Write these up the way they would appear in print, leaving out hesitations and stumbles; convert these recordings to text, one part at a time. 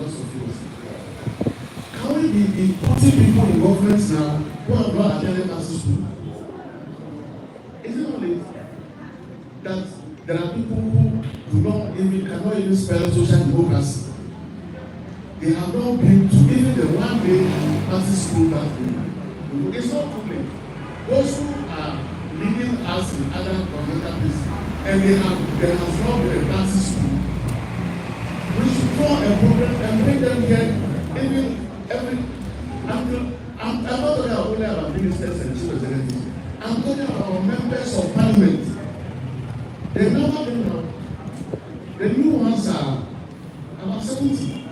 lots of things. Can we be putting people in governments now who have not attended master's school? Is it only that there are people who cannot even spell social democracy? They have not been to even the one day master's school that it's not too late. Those who are leading us in other governmental places, and there has not been a master's school, we should form a program and bring them here even I'm not talking only about ministers and chief executives. I'm talking about members of parliament. They've never been out. The new ones are about 70.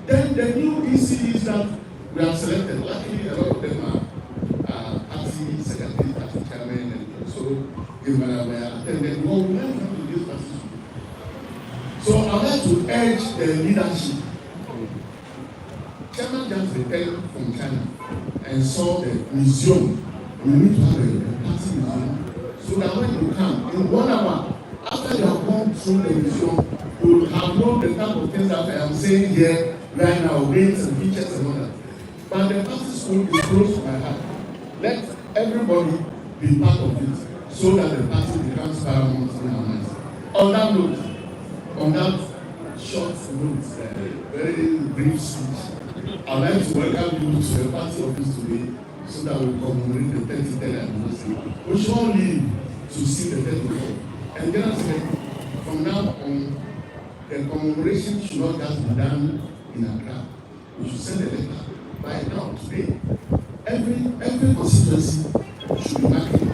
Then the new ECs that we have selected, luckily a lot of them are party secretary, party chairman, and so they were attended. Well, we learned from this party. So I'd like to urge the leadership. Chairman just returned from China and saw the museum. We need to have a party museum so that when you come in 1 hour, after you have gone through the museum, you will have known the type of things that I am saying here right now, names and features and all that. But the party school is close to my heart. Let everybody be part of it so that the party becomes paramount in our minds. On that note, on that short note, very brief speech, I'd like to welcome you to the party office today so that we commemorate the 33rd anniversary. We should all leave to see the 34th. And then I said, from now on, the commemoration should not just be done in Accra. We should send a letter by now, today. Every constituency should be marking.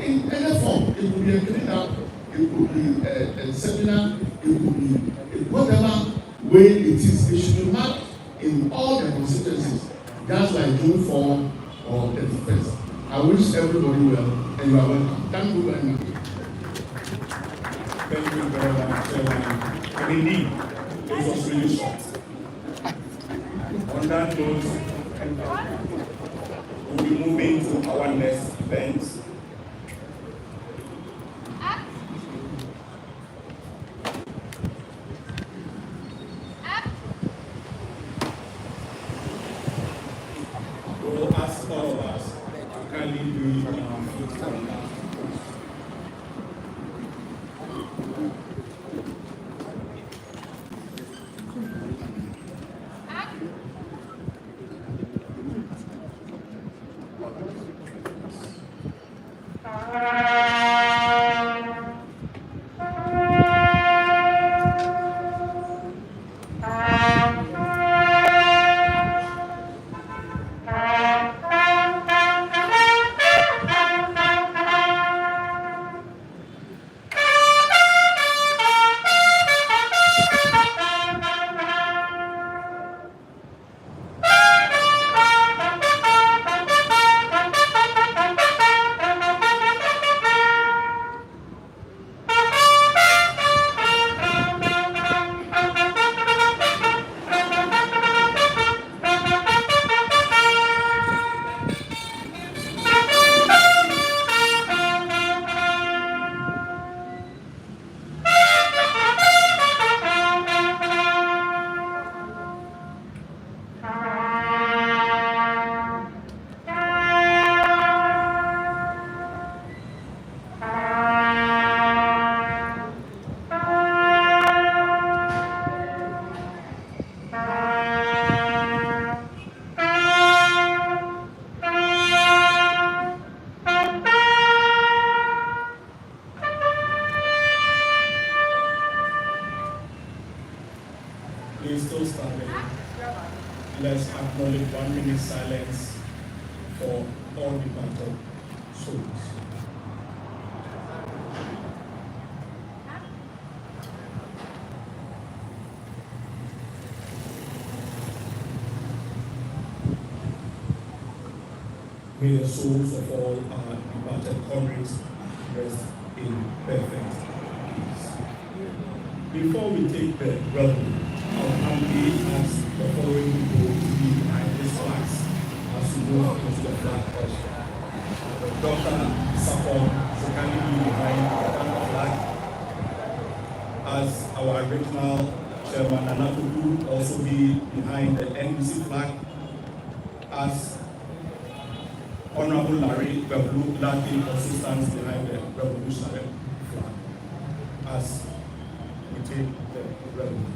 In any form, it could be a cleanup, it could be a seminar, it could be whatever way it is. It should be marked in all the constituencies, just like June 4 or 31st. I wish everybody well, and you are welcome. Thank you very much. Thank you very much. And indeed, it was really short. On that note, we'll be moving to our next event. We'll ask all of us to kindly do Please still standing. Let's acknowledge 1 minute silence for all departed souls. May the souls of all our departed comrades rest in perfect peace. Before we take the revel, I'll humbly ask the following people to be behind this flags as we move into the flag question. Dr. Sapon Sekani be behind the flag as our original Chairman Nana Kudu also be behind the NDC flag, as Honorable Larry Bablu Lati also stands behind the revolutionary flag as we take the revolution.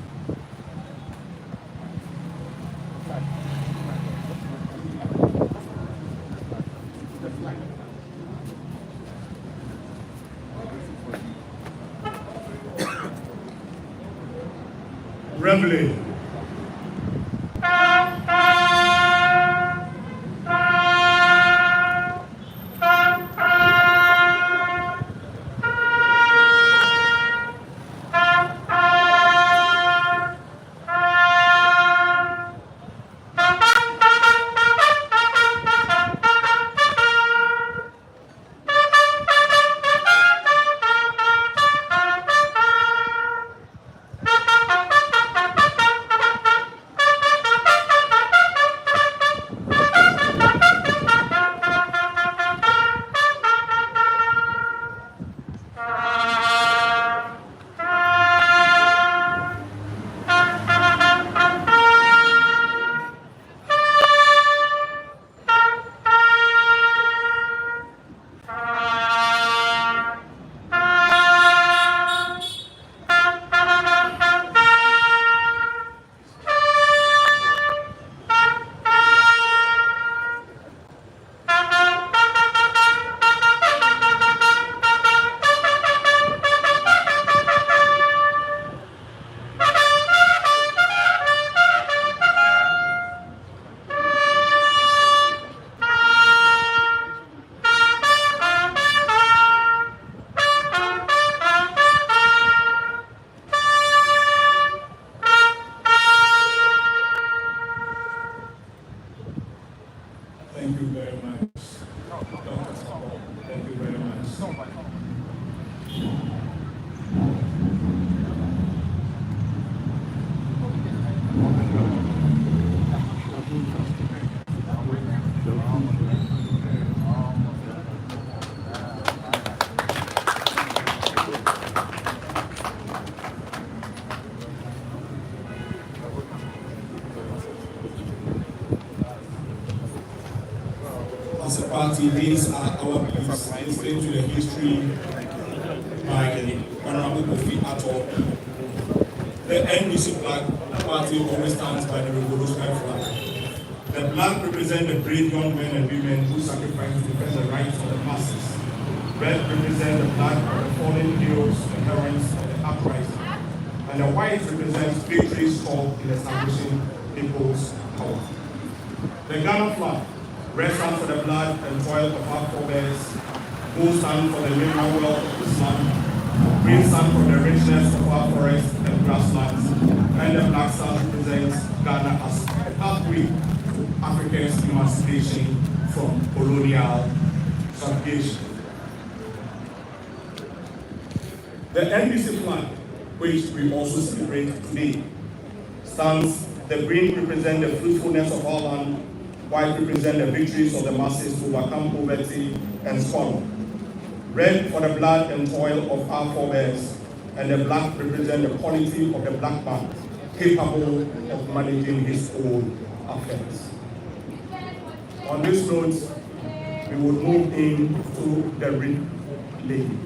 Reveille. Thank you very much, Dr. Sabo. Thank you very much. As a party, these are our beliefs listening to the history by Honorable Kofi Atto. The NDC flag party always stands by the revolutionary flag. The flag represents the brave young men and women who sacrificed to defend the rights of the masses. Red represents the flag of the fallen heroes and heroines of the uprising. And the white represents victories scored in establishing people's power. The Ghana flag, red stands for the blood and toil of our forebears. Blue stands for the mineral wealth of this land. Green stands for the richness of our forests and grasslands. And the black star represents Ghana as a pathway to Africa's emancipation from colonial subjugation. The NDC flag, which we also celebrate today, stands. The green represents the fruitfulness of our land, white represent the victories of the masses to overcome poverty and squalor. Red for the blood and toil of our forebears, and the black represent the quality of the black man, capable of managing his own affairs. On this note, we will move into the Wreath lane.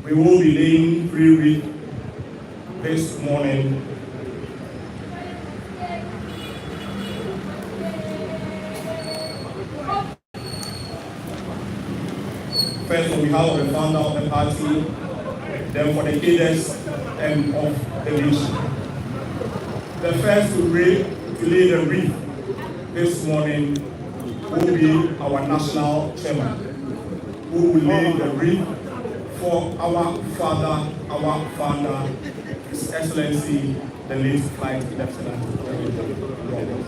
We will be laying 3 wreaths this morning. First, on behalf of the founder of the party, then for the leaders and of the nation. The first to lay the wreath this morning will be our national chairman, who will lay the wreath for our father, our founder, His Excellency, the late Flight Lieutenant Rawlings.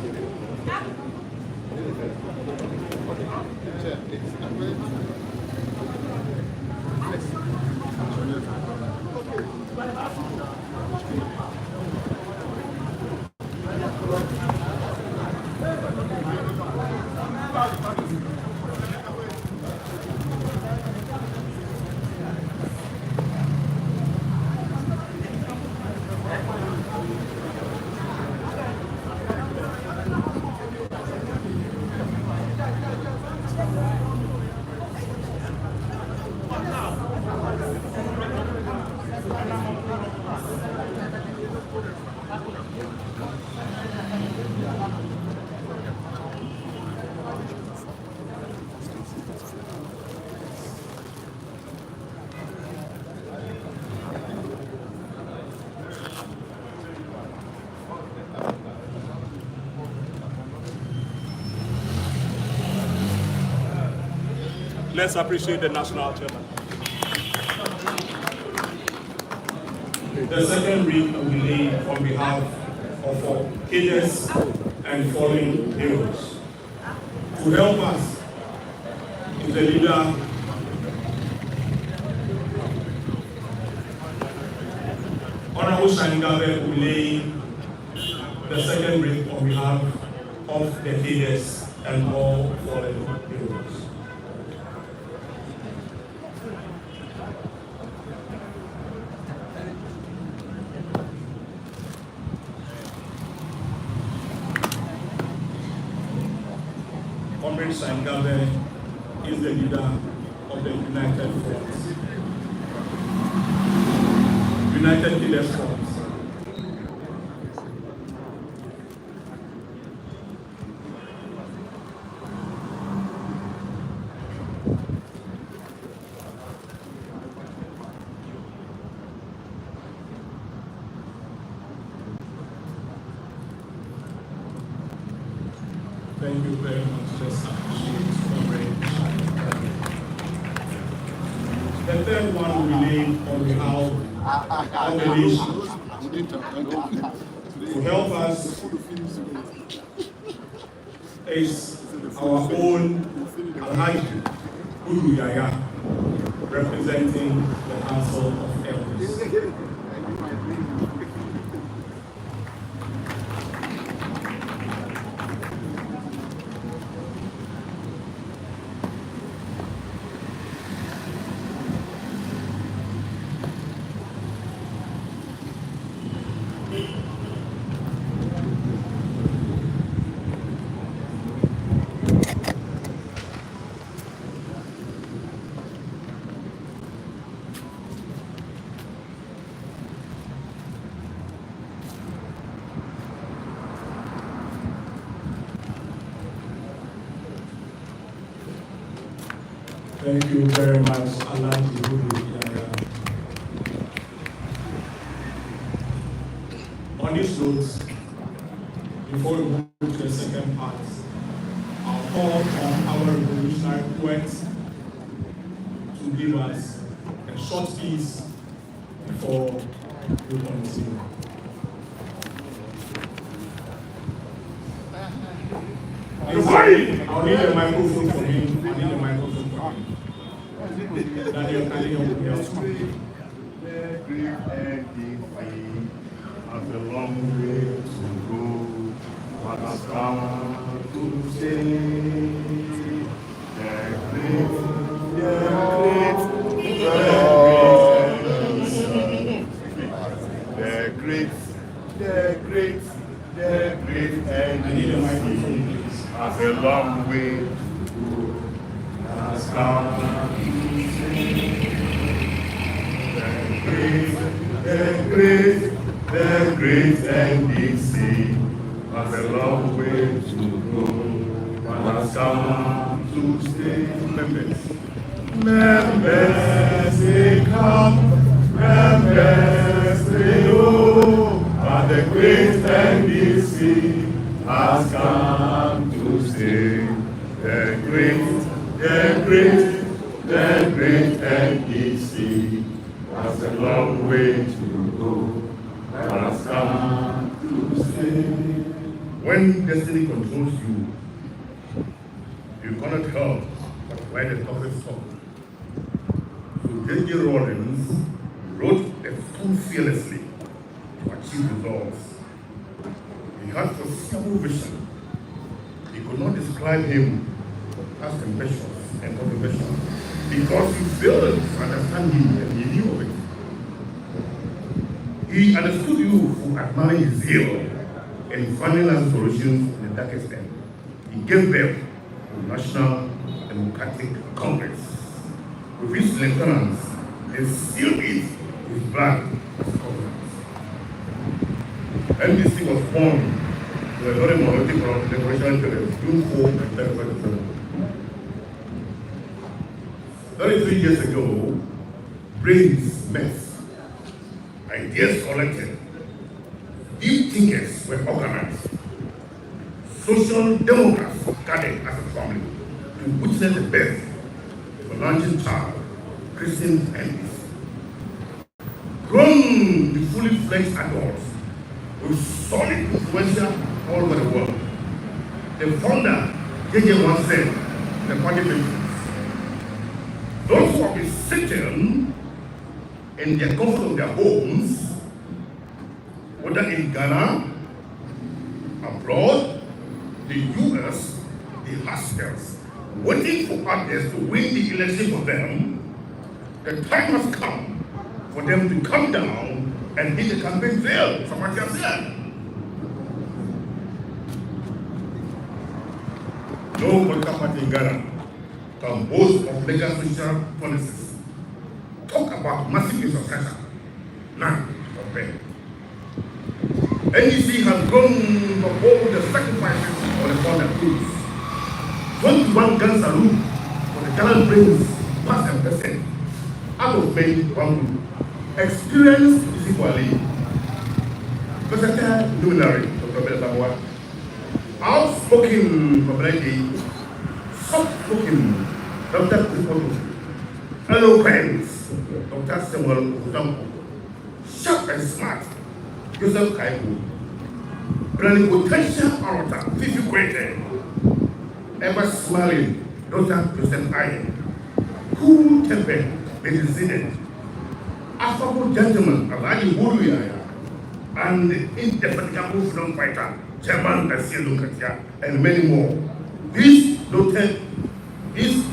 Let's appreciate the national chairman. The second wreath will be laid on behalf of our cadets and fallen heroes. To help us is the leader Honorable Shangabe will lay the second wreath on behalf of the cadets and all fallen heroes. Comrade Shangabe is the leader of the United Front. United Cadets Front. Thank you very much. Let's appreciate Comrade Shangabe. The third one will be laid on behalf of the nation. To help us is our own Alhaji Udu Yaya, representing the Council of Elders. Thank you very much, Alhaji Udu Yaya. On this note, before we move to the second part, I'll call on our revolutionary poets to give us a short piece before we continue. I'll need a microphone for him. I need a microphone for him. Daniel, can you help me out? The great NDC has a long way to go, but has come to stay. The great NDC has a long way to go, has come to stay. The great NDC has a long way to go, but has come to stay. Members, they come, members, they go, but the great NDC has come to stay. The great NDC has a long way to go, but has come to stay. When destiny controls you, you cannot help but write the toughest song. So J.J. Rawlings wrote a fool fearlessly to achieve results. He had foreseeable vision he could not describe him as ambitious and controversial because he failed to understand him and he knew of it. He understood you who admired his zeal in finding out solutions in the darkest end. He gave birth to National Democratic Congress. With his lieutenants, they sealed it with blood as covenants. NDC was born to a very monolithic liberation period, June 4 and 37. 33 years ago, brains met, ideas collected, deep thinkers were organized, social democrats gathered as a family to witness the birth of a launching child, Christian NDC. Grown to fully fledged adults with solid influential all over the world. The founder, JJ once said, the party people, those who have been sitting in the comfort of their homes, whether in Ghana, abroad, the US, the hostels, waiting for others to win the election for them, the time has come for them to come down and hit the campaign trail from what you have said. No political party in Ghana can boast of legal social policies. Talk about massive infrastructure. None compare. NDC has grown to hold the sacrifices of the foreign troops. 21 guns salute for the Ghana brains past and present. Out of men, one group. Experience is equally. Versatile luminary, Dr. Belasawa. Outspoken from Lady, soft-spoken, Dr. Kupoto. Eloquence, Dr. Samuel Kutampo. Sharp and smart, Joseph Kaibu. Plenipotential orator, Fiifi Kwetey. Ever smiling, Dr. Joseph Iron. Cool temper, Lady Zinnet. Affable gentleman, Alhaji Wuruyaya. And the indefatigable freedom fighter, Chairman Asiedu Nketiah, and many more. This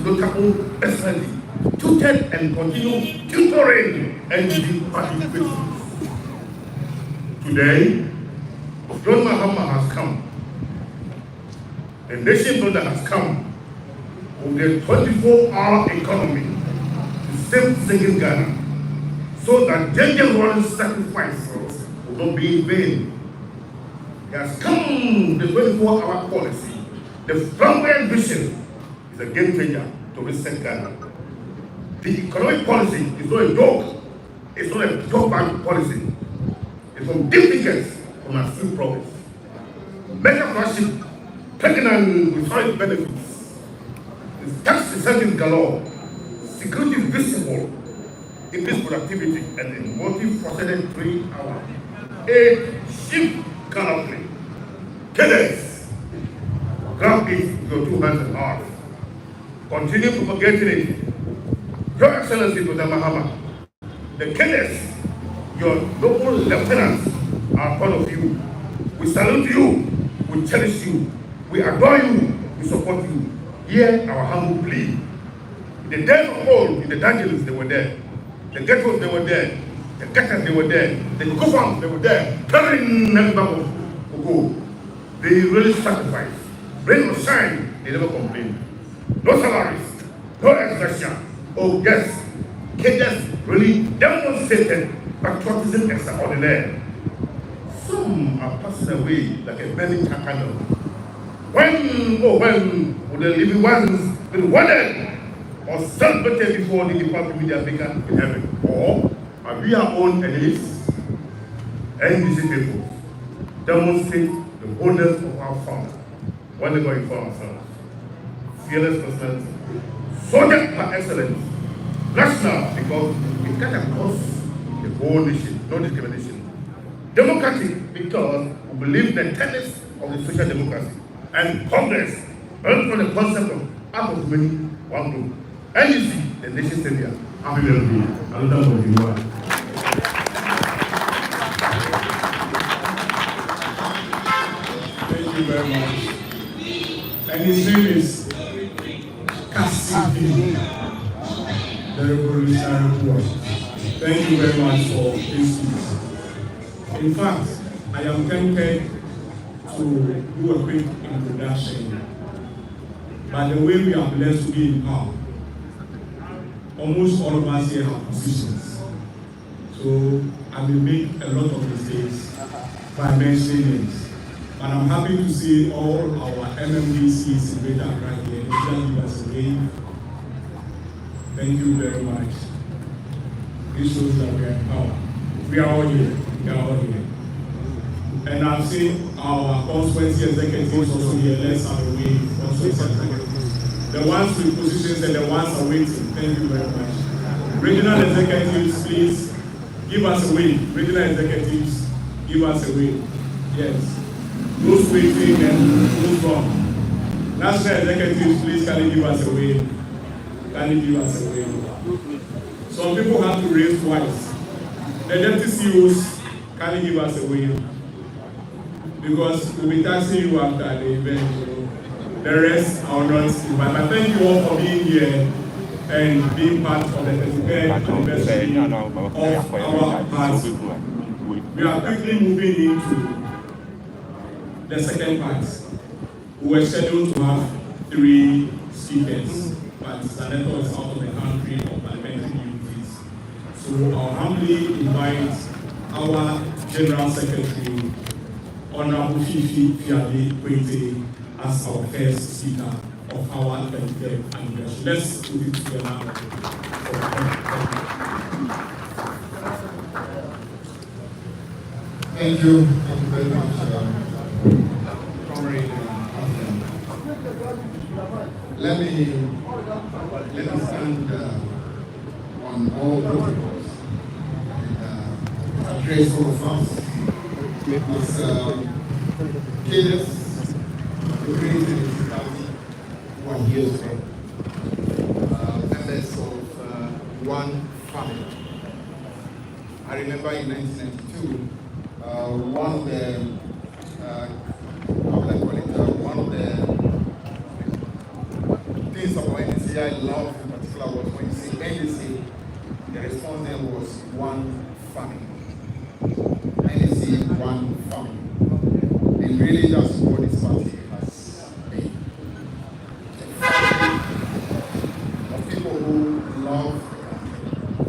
notable personality tutored and continue tutoring NDC party principles. Today, John Mahama has come. The nation builder has come with the 24-hour economy to save single Ghana so that Rawlings' sacrifices will not be in vain. He has come the 24-hour policy. The flamboyant vision is a game changer to reset Ghana. The economic policy is not a joke. It's not a joke policy. It's from deep thinkers from our few province. Mega flagship, pregnant with high benefits. It's tax incentives galore. Security is visible. Increased productivity and a multi-faceted 3-hour. 8-shift canopy. Cadets, grab it with your 2 hands and heart. Continue propagating it. Your Excellency, Dr. Mahama, the cadets, your noble lieutenants are proud of you. We salute you, we cherish you, we adore you, we support you. Hear our humble plea. In the days of old, in the dungeons, they were there. The ghettos, they were there. The gutters, they were there. The coffins, they were there. Carrying everybody to go. They really sacrificed. Rain or shine, they never complained. No salaries, no extraction. Oh yes, cadets really demonstrated patriotism extraordinaire. Some are passing away like a burning candle. When will the living ones be wondered or celebrated before the departed media maker in heaven? Or are we our own enemies? NDC people demonstrate the boldness of our founder when they go in front of ourselves. Fearless personality, soldier par excellence, national because it cut across the whole nation, no discrimination. Democratic because we believe in the tenets of the social democracy. And Congress, built on the concept of out of many, one group. NDC, the nation savior. Happy birthday. Another one you are. Thank you very much. And his name is Asiedu, the revolutionary poet. Thank you very much for this speech. In fact, I am tempted to do a quick introduction. By the way we are blessed to be in power, almost all of us here have positions. So I will make a lot of mistakes by mentioning names. But I'm happy to see all our MMDCs in Greater Accra here. Please give us a wave. Thank you very much. This shows that we are in power. We are all here. We are all here. And I've seen our constituency executives also here. Let's have a wave. The ones with positions and the ones are waiting. Thank you very much. Regional executives, please give us a wave. Regional executives, give us a wave. Yes. Those waiting and those gone. National executives, please can you give us a wave? Can you give us a wave? Some people have to raise twice. The deputy CEOs, can you give us a wave? Because we'll be taxing you after the event. The rest are not still. But thank you all for being here and being part of the 33rd anniversary of our party. We are quickly moving into the second part. We were scheduled to have 3 speakers, but Senator is out of the country of parliamentary duties. So I'll humbly invite our General Secretary, Honorable Fiifi Kwetey, as our first speaker of our 33rd anniversary. Let's put it together. Thank you very much, Comrade. Let me stand on all protocols and address all of us as cadres, the great municipality who are here today, members of one family. I remember in 1992, one of the things about NDC I love in particular was when you say NDC, the response there was one family. NDC, one family. And really that's what this party has been. A family of people who love the country,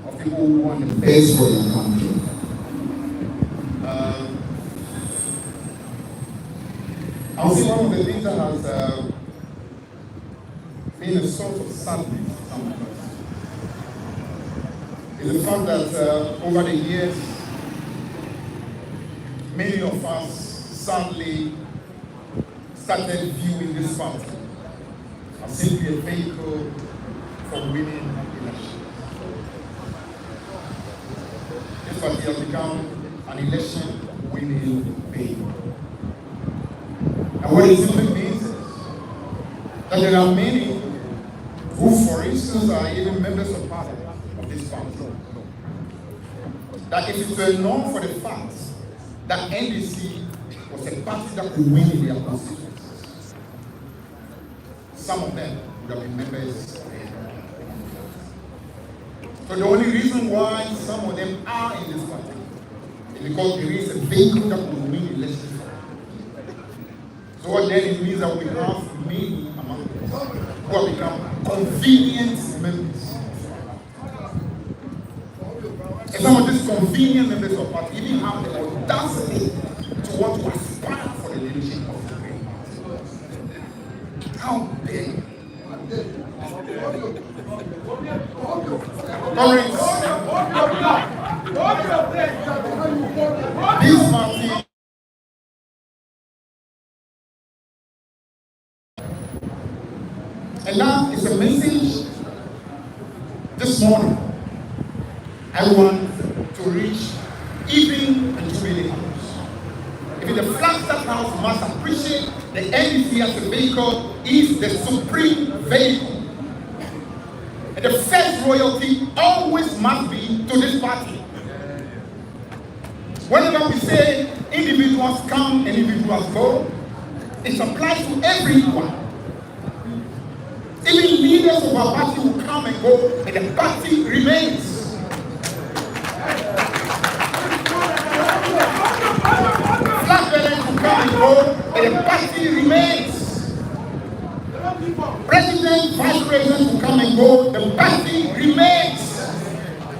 of people who want the best for their country. I'll say one of the things that has been a source of sadness for some of us is the fact that over the years, many of us sadly started viewing this party as simply a vehicle for winning elections. This party has become an election winning vehicle. And what it simply means is that there are many who, for instance, are even members of parliament of this party, that if it were known for the fact that NDC was a party that could win in their constituencies, some of them would have been members of the So the only reason why some of them are in this party is because there is a vehicle that will win elections. So what then it means that we have many among them who have become convenient members. And some of these convenient members of party even have the audacity to want to aspire for the leadership of the great party. How dare you? This party and now it's a message this morning. I want to reach even and to really house. If the Flagstaff House must appreciate the NDC as a vehicle is the supreme vehicle. And the first royalty always must be to this party. Whenever we say individuals come and individuals go, It applies to everyone. Even leaders of our party will come and go, and the party remains. Flag bearers will come and go, and the party remains. President, vice president will come and go, the party remains.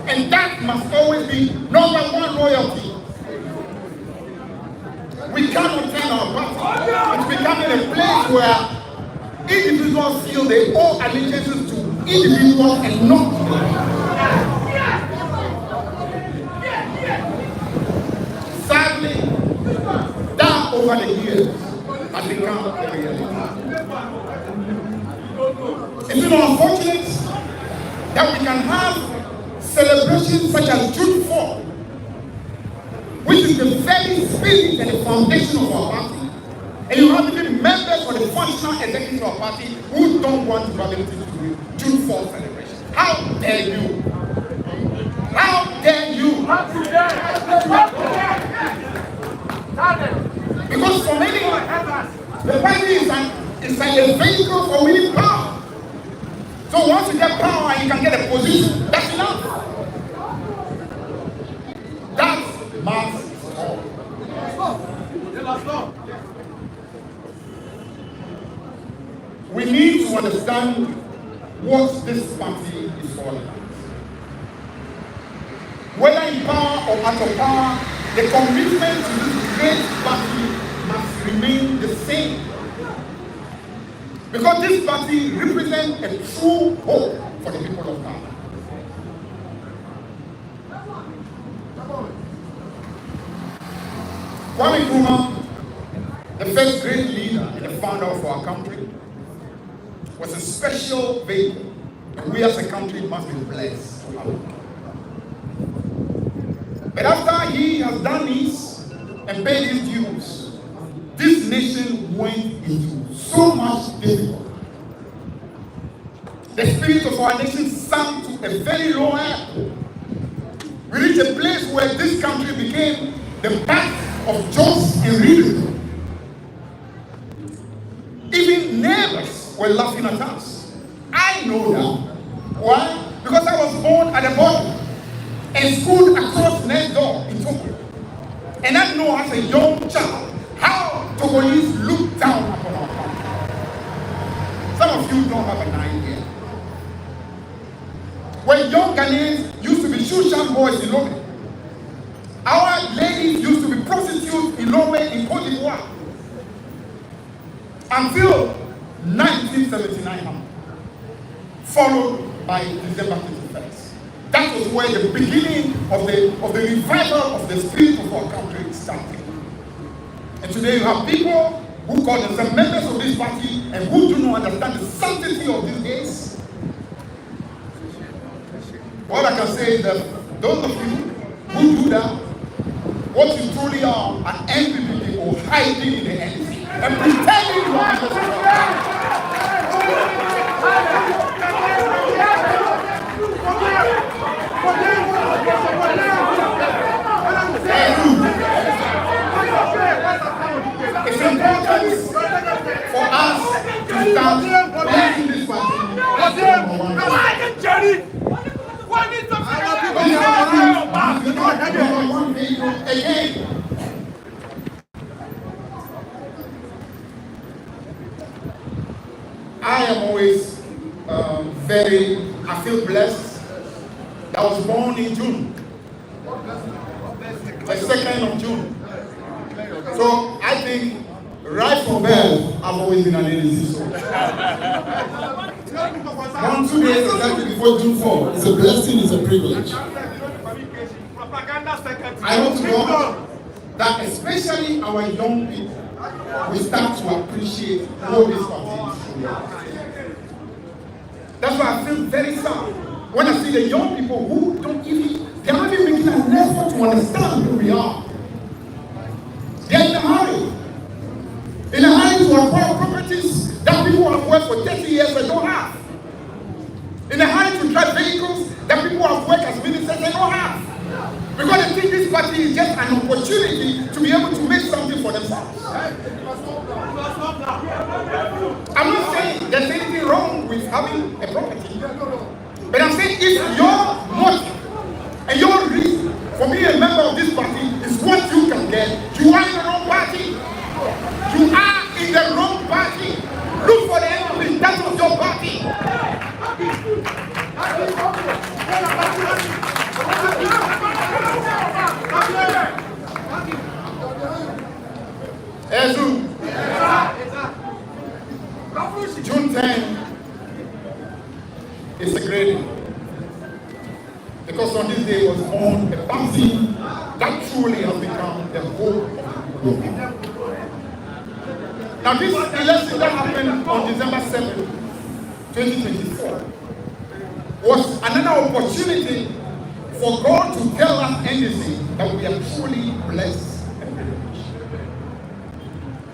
And that must always be number one loyalty. We cannot turn our party into becoming a place where individuals feel they owe allegiances to individuals and not to them. Sadly, that over the years has become a reality. It's unfortunate that we can have celebrations such as June 4th, which is the very spirit and the foundation of our party, and you have even members of the functional executive of our party who don't want to have anything to do with June 4th celebration. How dare you? How dare you? Because for many, the party is like a vehicle for winning power. So once you get power and you can get a position, that's enough. That must stop. We need to understand what this party is all about. Whether in power or out of power, the commitment to this great party must remain the same. Because this party represents a true hope for the people of Ghana. Kwame Nkrumah, the first great leader and the founder of our country, was a special vehicle, and we as a country must be blessed. But after he has done this and paid his dues, this nation went into so much difficulty. The spirit of our nation sank to a very low ebb. We reached a place where this country became the path of jokes and ridicule. Even neighbors were laughing at us. I know that. Why? Because I was born at the border and schooled across next door in Togo. And I know as a young child how Togolese look down upon our country. Some of you don't have an idea. When young Ghanaians used to be shoe-shine boys in Lome, our ladies used to be prostitutes in Lome in Cote d'Ivoire. Until 1979, followed by December 21st. That was where the beginning of the revival of the spirit of our country started. And today you have people who call themselves members of this party and who do not understand the sanctity of these days. What I can say is that those of you who do that, what you truly are NPP people hiding in the NDC and pretending you are members of our party. It's important for us to start blessing this party. Again, I am always I feel blessed that I was born in June, the 2nd of June. So I think right from birth, I've always been an NDC soldier. 1-2 days exactly before June 4. It's a blessing, it's a privilege. I hope to God that especially our young people will start to appreciate what this party is truly. That's why I feel very sad when I see the young people who they are not even making an effort to understand who we are. They are in a hurry. In a hurry to acquire properties that people have worked for 30 years and don't have. In a hurry to drive vehicles that people have worked as ministers and don't have. Because they think this party is just an opportunity to be able to make something for themselves. if your motive and your reason for being a member of this party is what you can get, you are in the wrong party. You are in the wrong party. Look for the enemy. That was your party. June 10 is a great day. Because on this day was born a party that truly has become the hope of the people. Now this election that happened on December 7, 2024 was another opportunity for God to tell us NDC that we are truly blessed and privileged.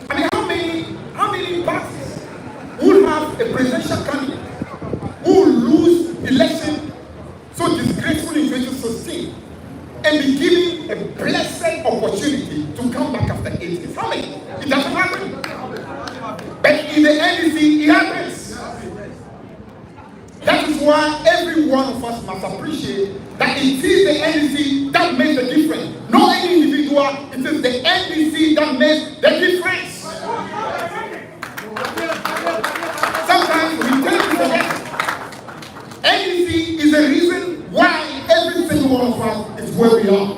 I mean, how many parties would have a presidential candidate who will lose election so disgraceful in 2016 and be given a blessed opportunity to come back after 8 years? How many? It doesn't happen. But in the NDC, it happens. That is why every one of us must appreciate that it is the NDC that makes the difference. Not any individual, it is the NDC that makes the difference. Sometimes we tend to forget. NDC is the reason why every single one of us is where we are.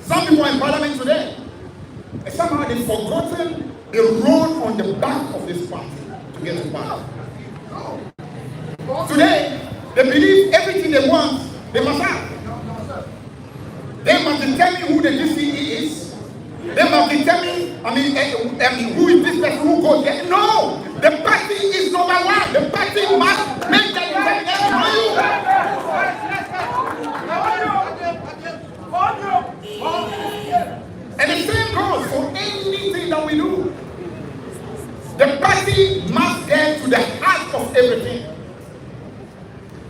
Some people are in parliament today, and somehow they've forgotten the road on the back of this party to get to power. Today, they believe everything they want, they must have. They must determine who the DCE is. They must determine, who is this person who goes there. No! The party is number one. The party must make that determination for you. And the same goes for anything that we do. The party must get to the heart of everything.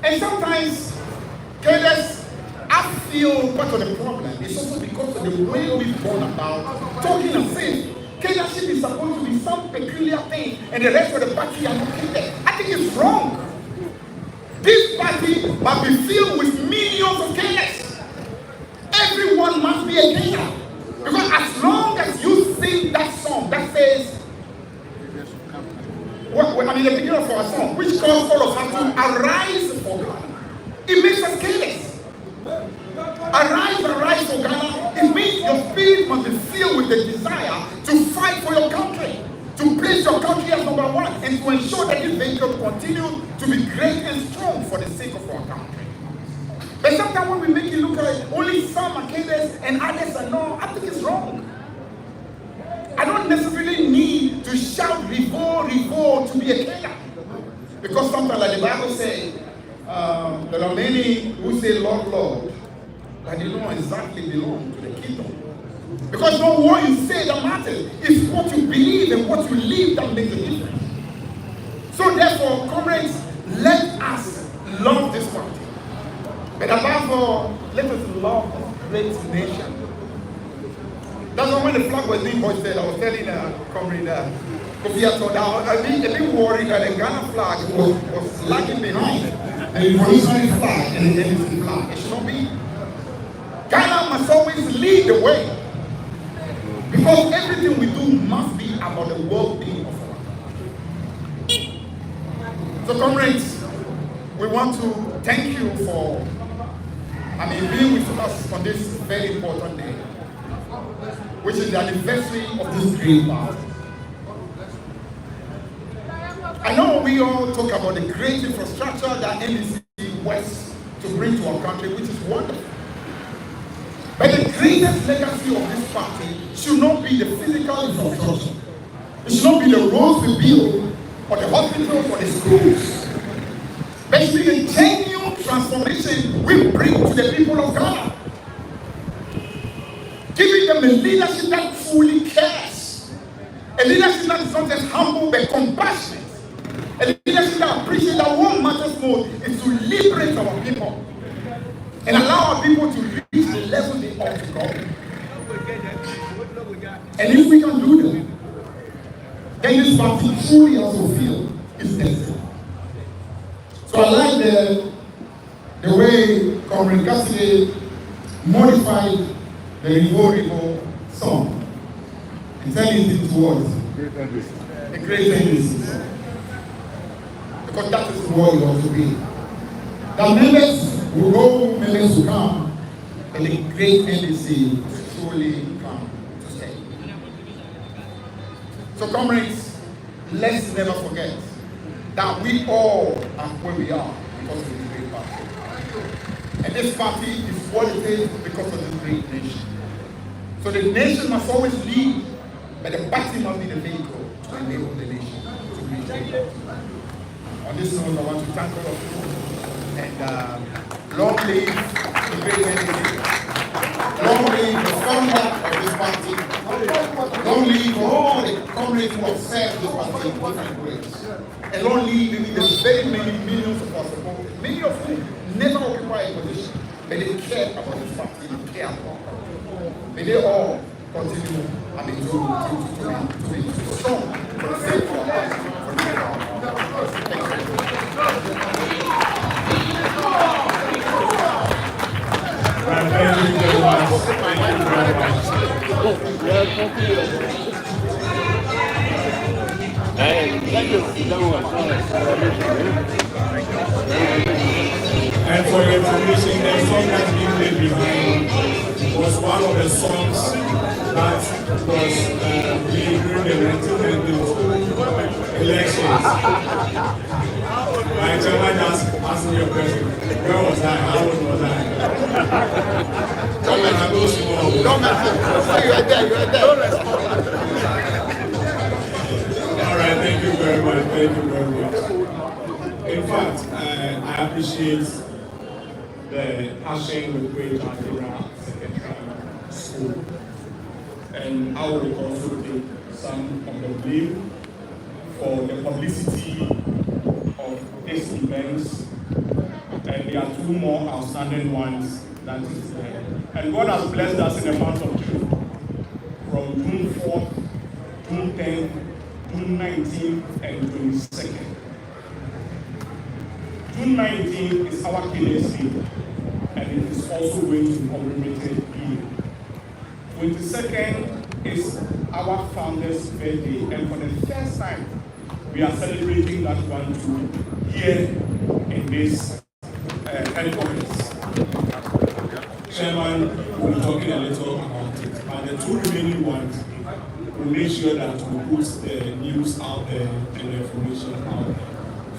And sometimes, I feel part of the problem is also because of the way we've gone about talking and saying leadership is supposed to be some peculiar thing and the rest of the party are not there. I think it's wrong. This party must be filled with millions of Kenyans. Everyone must be a Kenyan. Because as long as you sing that song that says, the beginning of our song, which calls all of us to arise for God, it makes us Kenyans. Arise for Ghana. It means your spirit must be filled with the desire to fight for your country, to place your country as number one, and to ensure that this nation continue to be great and strong for the sake of our country. But sometimes when we make it look like only some are Kenyans and others are not, I think it's wrong. I don't necessarily need to shout revolt to be a Kenyan. Because sometimes, like the Bible says, there are many who say Lord, Lord, but they don't exactly belong to the kingdom. Because not what you say that matters, it's what you believe and what you live that makes a difference. So therefore, comrades, let us love this party. But above all, let us love this great nation. That's why when the flag was being hoisted, I was telling comrade Kofi Atto that I was a bit worried that the Ghana flag was lagging behind the international flag and the NDC flag. It should not be. Ghana must always lead the way. Because everything we do must be about the well-being of our country. So comrades, we want to thank you for being with us on this very important day, which is the anniversary of this great party. I know we all talk about the great infrastructure that NDC works to bring to our country, which is wonderful. But the greatest legacy of this party should not be the physical infrastructure. It should not be the roads we build, or the hospitals, or the schools. But it should be the genuine transformation we bring to the people of Ghana. Giving them a leadership that fully cares. A leadership that is not just humble but compassionate. A leadership that appreciates that what matters most is to liberate our people and allow our people to reach the level they ought to go. And if we can do that, then this party truly has fulfilled its destiny. because they modified the Rivo song and turned it into what? A great NDC song. Because that is what it ought to be. The members will go, members will come, and the great NDC will surely come to stay. So comrades, let's never forget that we all are where we are because of this great party. And this party is what it is because of this great nation. So the nation must always lead, but the party must be the vehicle to enable the nation to reach it. On this note, I want to thank all of you, and long live the great NDC. Long live the founder of this party. Long live all the comrades who have served this party in different ways. And long live the very many millions of our supporters, many of whom never occupy a position, but they care about this party, they care about it. May they all continue and be to be strong for the sake of our party, for the sake of our party. Thank And for your information, the song that's being played behind was one of the songs that was played during the 1992 elections. My chairman just asked me a question. Where was I? How old was I? Don't mention. You are there. You are there. Don't respond. All right. Thank you very much. Thank you very much. In fact, I appreciate the passion with which Adira Secretary spoke. And I will also take some of the blame for the publicity of this event. And there are two more outstanding ones that is there. And God has blessed us in the month of June. From June 4th, June 10th, June 19th, and 22nd. June 19th is our Kidneys Day, and it is also going to be commemorated here. 22nd is our founder's birthday, and for the first time, we are celebrating that one too here in this headquarters. Chairman will be talking a little about it, but the two remaining ones will make sure that we put the news out there and the information out there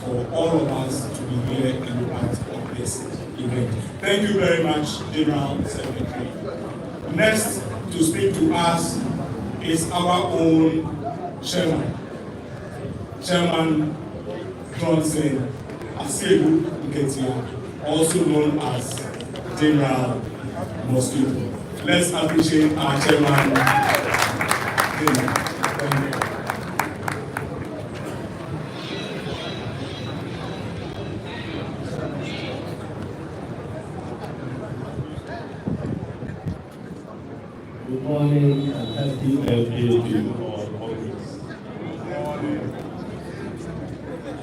for all of us to be here and be part of this event. Thank you very much, General Secretary. Next to speak to us is our own chairman, Chairman Johnson Asiedu Nketiah, also known as General Mosquito. Let's appreciate our chairman. Thank you. Good morning and happy birthday to all colleagues.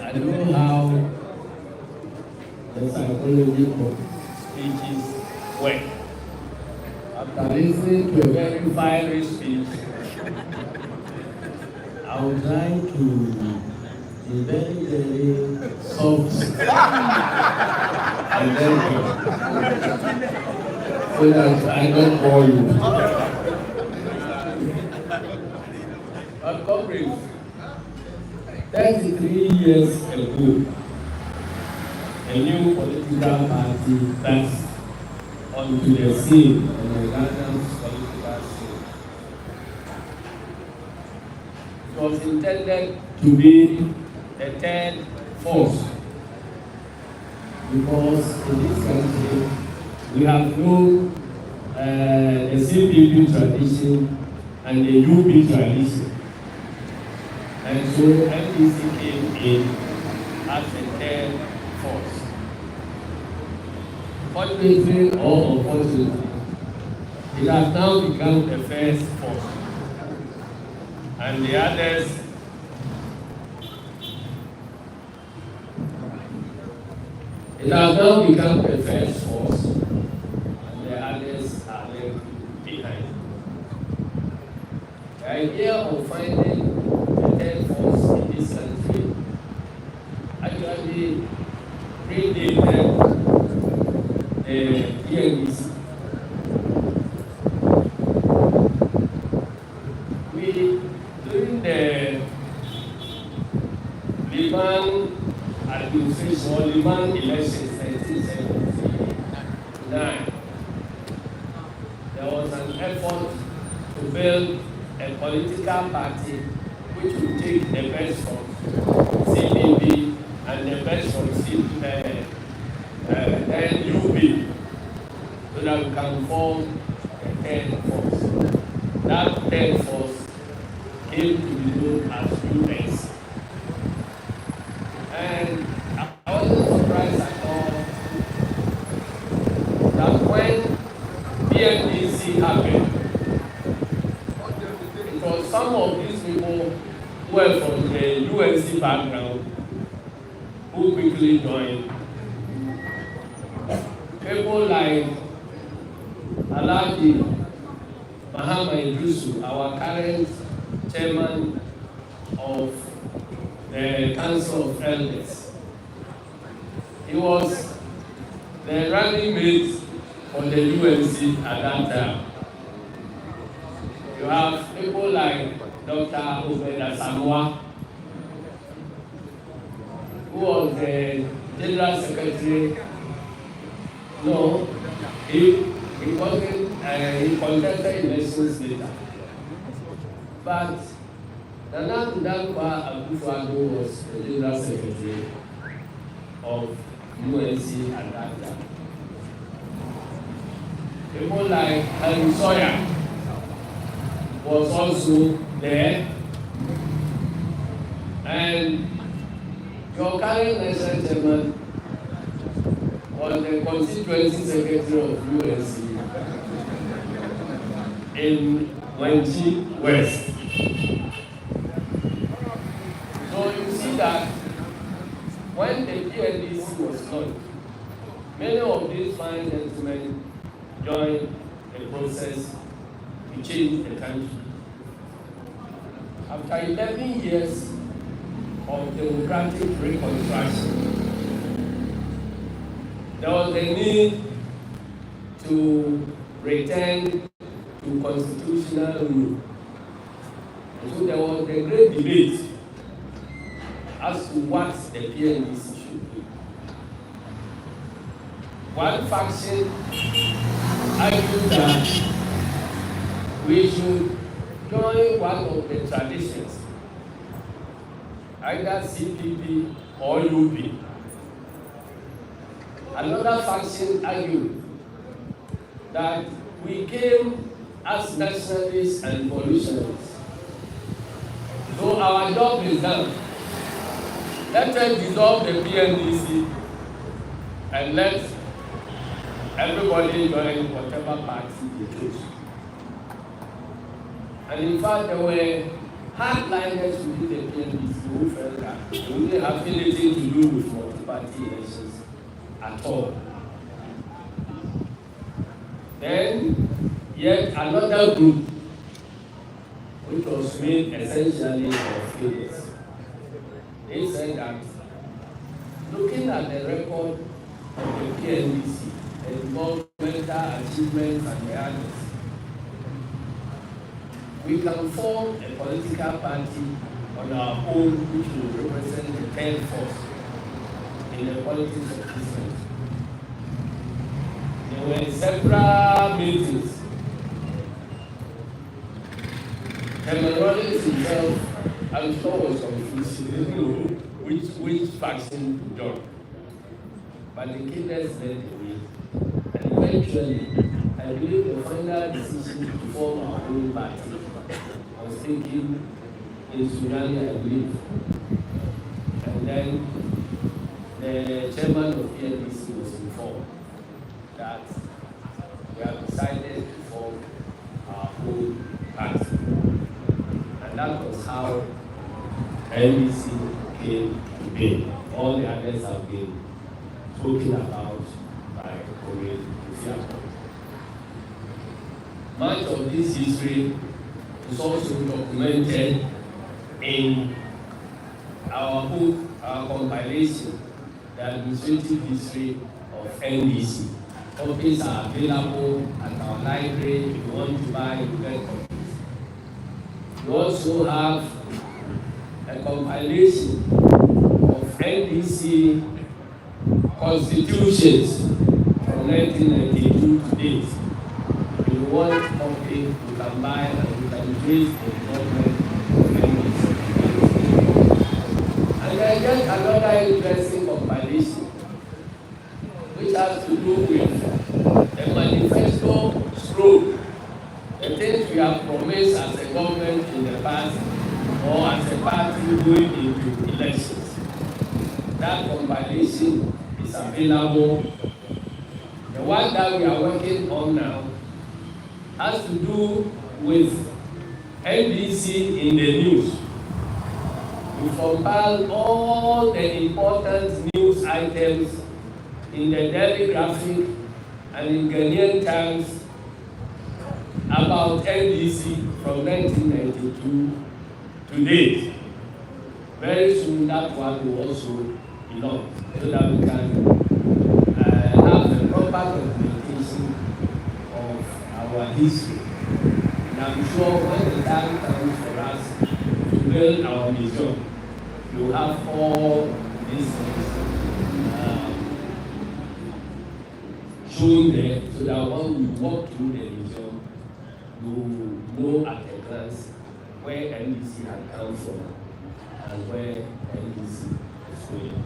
I don't know how the psychology of speeches work. After listening to a very fiery speech, I will try to be very, very soft and gentle so that I don't bore you. But comrades, 33 years ago, a new political party that's onto the scene on the Ghana's political scene. It was intended to be the third force because in this country we have known the CPP tradition and the UP tradition. And so NDC came in as a third force. Fortunately or unfortunately, it has now become the first force. And the others it has now become the first force. idea of finding a third force in this country actually predated the NDC. During the Liban administration or Liban elections 1979, there was an effort to build a political party which would take the best from CDP and the best from NUP so that we can form a third force. That third force came to be known as US. And I wasn't surprised at all that when NDC happened, it was some of these people who were from the UNC background who quickly joined. People like Alhaji Mahama Idrisu, our current chairman of the Council of Elders. He was the running mate for the UNC at that time. You have people like Dr. Obeda Samoa, who was the General Secretary. No, he wasn't, he contested elections later. But Nana Ndankwa Akufo-Addo was the General Secretary of UNC at that time. People like Henry Sawyer was also there. And your current national chairman was the constituency secretary of UNC in Wenchi West. So you see that when the NDC was launched, many of these fine gentlemen joined the process to change the country. After 11 years of democratic reconstruction, there was a need to return to constitutional rule. And so there was a great debate as to what the PNDC should be. One faction argued that we should join one of the traditions, either CPP or UP. Another faction argued that we came as nationalists and revolutionists. So our job is done. Let us dissolve the PNDC and let everybody join whatever party they choose. And in fact, there were hardliners within the PNDC who felt that they didn't have anything to do with multi-party elections at all. Then, yet another group, which was made essentially of failures, they said that looking at the record of the PNDC, the governmental achievements and the others, we can form a political party on our own which will represent the third force in the politics of this country. There were several meetings. Rawlings himself, I'm sure, was confused. He didn't know which faction to join. But the killers led the way. And eventually, I believe the final decision to form our own party, I was thinking in Sudan, I believe. And then the chairman of PNDC was informed that we have decided to form our own party. And that was how NDC came to be. All the others have been spoken about by Commemoration. Much of this history is also documented in our book, our compilation, The Administrative History of NDC. Copies are available at our library. If you want to buy, you get copies. We also have a compilation of NDC constitutions from 1992 to date. If you want a copy, you can buy and you can trace the development of NDC. And then just another interesting compilation, which has to do with the manifesto stroke, the things we have promised as a government in the past or as a party going into elections. That compilation is available. The one that we are working on now has to do with NDC in the news. We compile all the important news items in the Daily Graphic and in Ghanaian Times about NDC from 1992 to date. Very soon that one will also be launched so that we can have a proper documentation of our history. And I'm sure when the time comes for us to build our museum, we will have all these things shown there so that when we walk through the museum, we will know at a glance where NDC had come from and where NDC is going.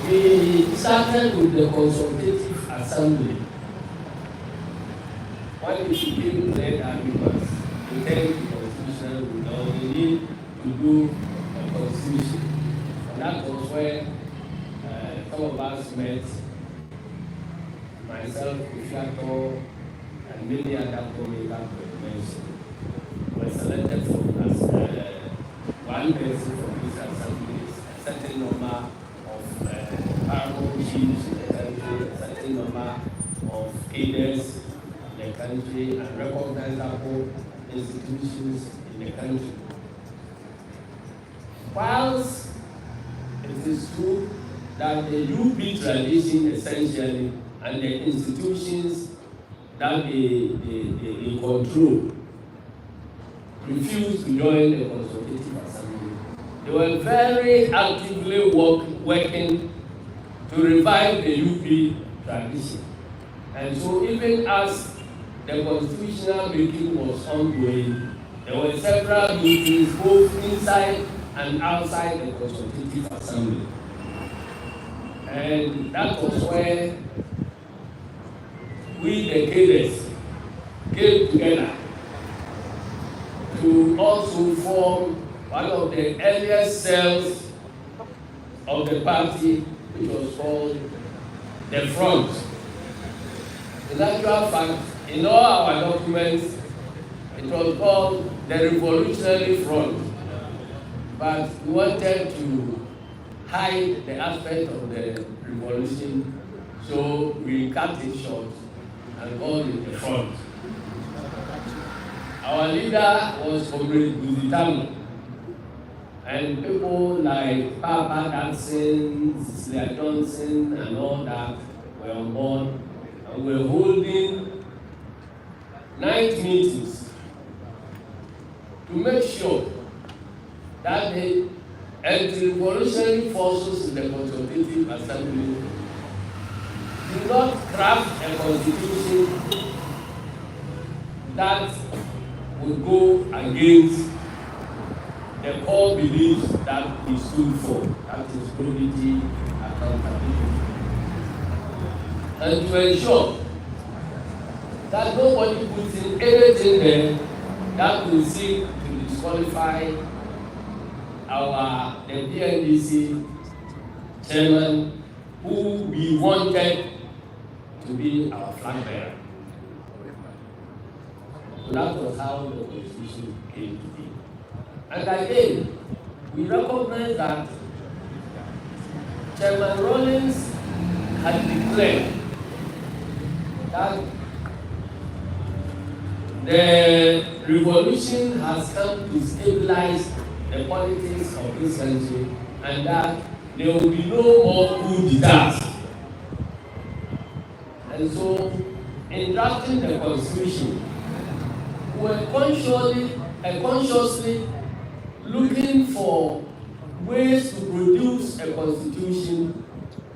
We started with the Consultative Assembly. When it became clear that we must intend the Constitution, we need to do a Constitution. And that was where some of us met, myself, Kwetey, and many other prominent mentioned, were selected as one person from this assembly, a certain number of paramount chiefs in the country, a certain number of cadres in the country, and recognizable institutions in the country. Whilst it is true that the UP tradition essentially and the institutions that they control refused to join the Consultative Assembly, they were very actively working to revive the UP tradition. And so even as the constitutional making was ongoing, there were several meetings both inside and outside the Consultative Assembly. And that was where we, the cadres, came together to also form one of the earliest cells of the party, which was called the Front. In actual fact, in all our documents, it was called the Revolutionary Front. But we wanted to hide the aspect of the revolution, so we cut it short and called it the Front. Our leader was Comrade Buzitano, and people like Papa Danson, Cecilia Johnson, and all that were on board, and we were holding night meetings to make sure that the anti-revolutionary forces in the Consultative Assembly do not craft a constitution that would go against the core beliefs that we stood for, that is probity, accountability, and to ensure that nobody puts in anything there that will seek to disqualify the NDC chairman, who we wanted to be our flag bearer. So that was how the Constitution came to be. And again, we recognize that Chairman Rawlings had declared that the revolution has come to stabilize the politics of this country, and that there will be no more coup d'etats. And so, in drafting the constitution, we were consciously looking for ways to produce a constitution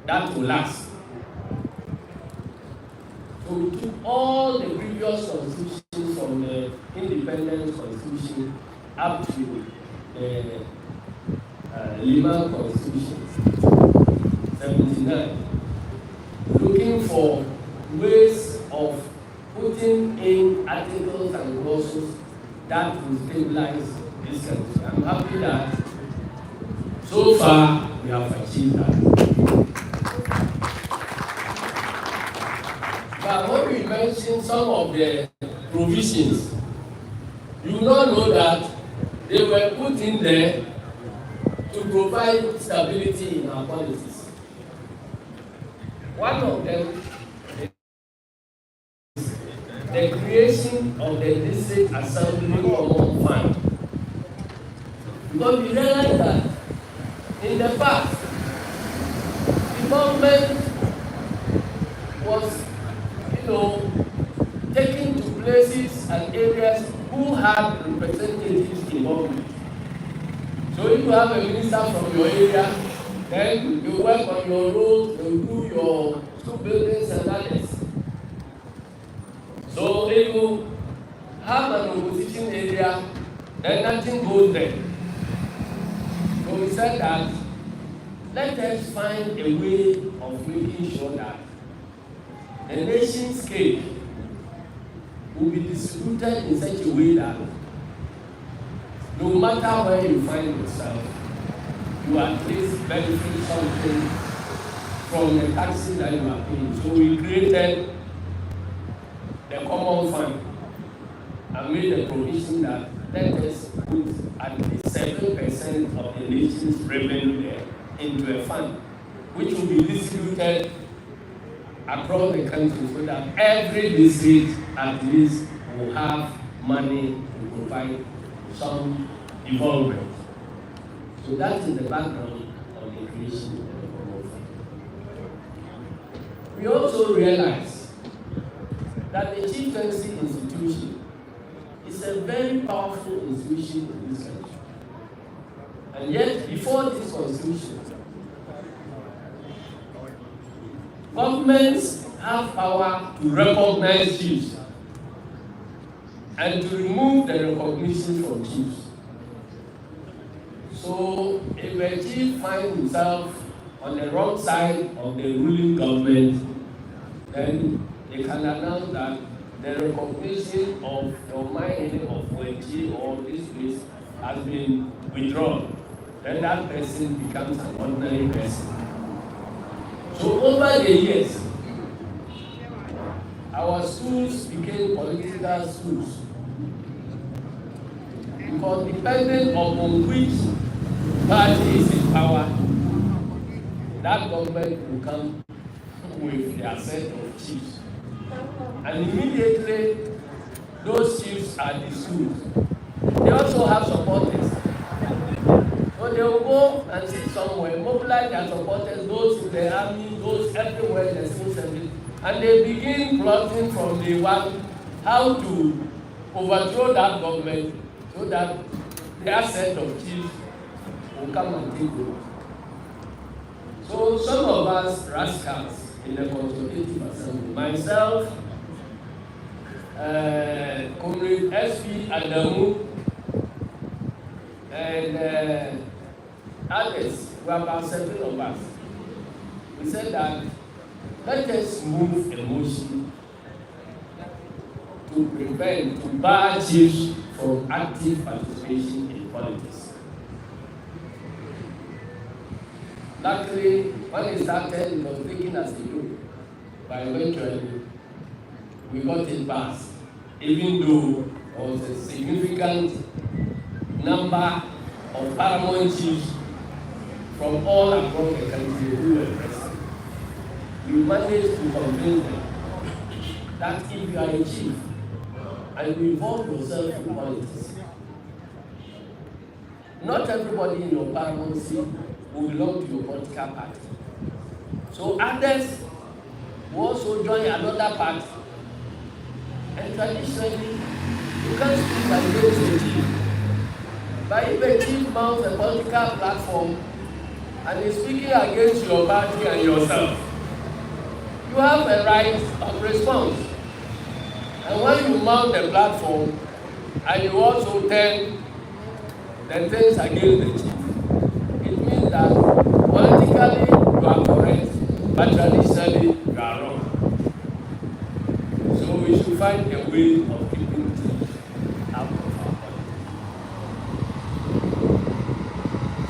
that will last. So we took all the previous constitutions from the independent constitution up to the Lima Constitution, 79, looking for ways of putting in articles and clauses that will stabilize this country. I'm happy that so far we have achieved that. But when we mention some of the provisions, you will not know that they were put in there to provide stability in our politics. One of them is the creation of the District Assembly Common Fund. Because we realized that in the past, the government was, taken to places and areas who had representatives in government. So if you have a minister from your area, then you work on your roads, you do your school buildings and others. So if you have an opposition area, then nothing goes there. So we said that let us find a way of making sure that the nation's cake will be distributed in such a way that no matter where you find yourself, you at least benefit something from the taxes that you are paying. So we created the common fund and made a provision that let us put at least 7% of the nation's revenue there into a fund, which will be distributed across the country so that every district at least will have money to provide some development. So that is the background of the creation of the common fund. We also realize that the chieftaincy institution is a very powerful institution in this country. And yet, before this constitution, governments have power to recognize chiefs and to remove the recognition from chiefs. So, if a chief finds himself on the wrong side of the ruling government, then they can announce that the recognition of the mind of a chief or this place has been withdrawn. Then that person becomes an ordinary person. So over the years, our schools became political schools. Because depending upon which party is in power, that government will come with their set of chiefs. And immediately, those chiefs are dissolved. They also have supporters. So they will go and sit somewhere, mobilize their supporters, those in the army, those everywhere in the civil service, and they begin plotting from day one how to overthrow that government so that their set of chiefs will come and take over. So some of us rascals in the Consultative Assembly, myself, Comrade SP Adamu, and others, we are about 7 of us. We said that let us move a motion to prevent, to bar chiefs from active participation in politics. Luckily, when it started, it was taken as a joke, but eventually we got it passed, even though there was a significant number of paramount chiefs from all across the country who were present. We managed to convince them that if you are a chief and you involve yourself in politics, not everybody in your paramountcy will belong to your political party. So others will also join another party. And traditionally, you can't speak against a chief. But if a chief mounts a political platform and is speaking against your party and yourself, you have a right of response. And when you mount the platform and you also turn the things against the chief, it means that politically you are correct, but traditionally you are wrong. So we should find a way of keeping chiefs out of our politics,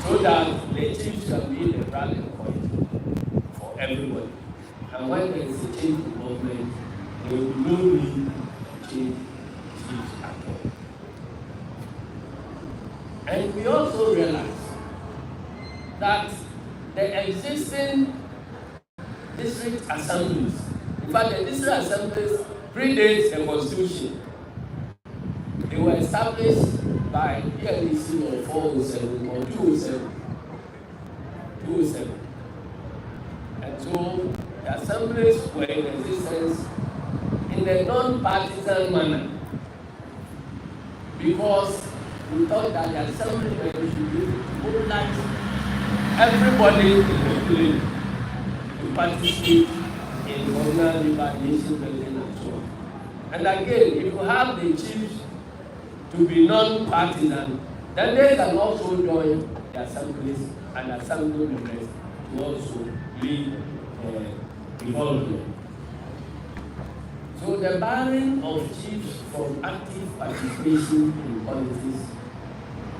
so that the chiefs can be the rallying point for everybody. And when there is a change in government, there will be no need to change chiefs at all. And we also realize that the existing district assemblies, in fact the district assemblies predates the constitution. They were established by NDC of 407 or 207. And so the assemblies were in existence in a non-partisan manner, because we thought that the assemblymen should be mobilize everybody in the village to participate in government evaluation, building and so on. And again, if you have the chiefs to be non-partisan, then they can also join the assemblies and assembly members to also lead involvement. So the barring of chiefs from active participation in politics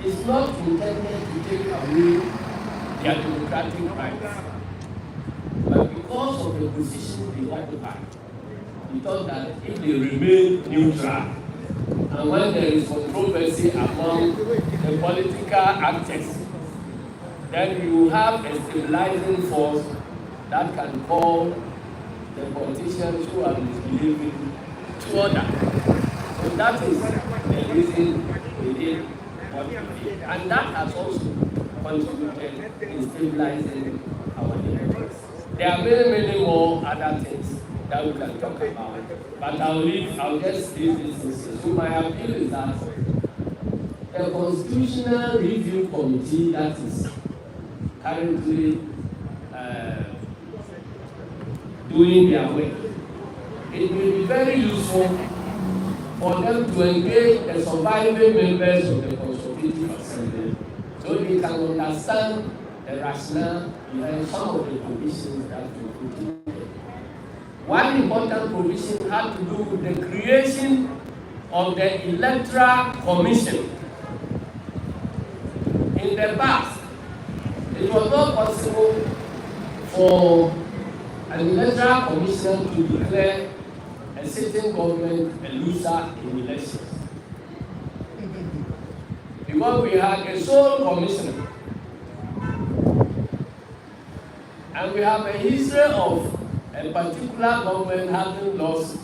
is not intended to take away their democratic rights, but because of the position they occupy, we thought that if they remain neutral, and when there is controversy among the political actors, then you have a stabilizing force that can call the politicians who are misbehaving to order. So that is the reason we did what we did. And that has also contributed in stabilizing our democracy. There are many more other things that we can talk about. But I'll just leave this instance. So my appeal is that the Constitutional Review Committee that is currently doing their work, it will be very useful for them to engage the surviving members of the Consultative Assembly so they can understand the rationale behind some of the provisions that we put in there. One important provision had to do with the creation of the Electoral Commission. In the past, it was not possible for an electoral commission to declare a sitting government a loser in elections. Because we had a sole commissioner. And we have a history of a particular government having lost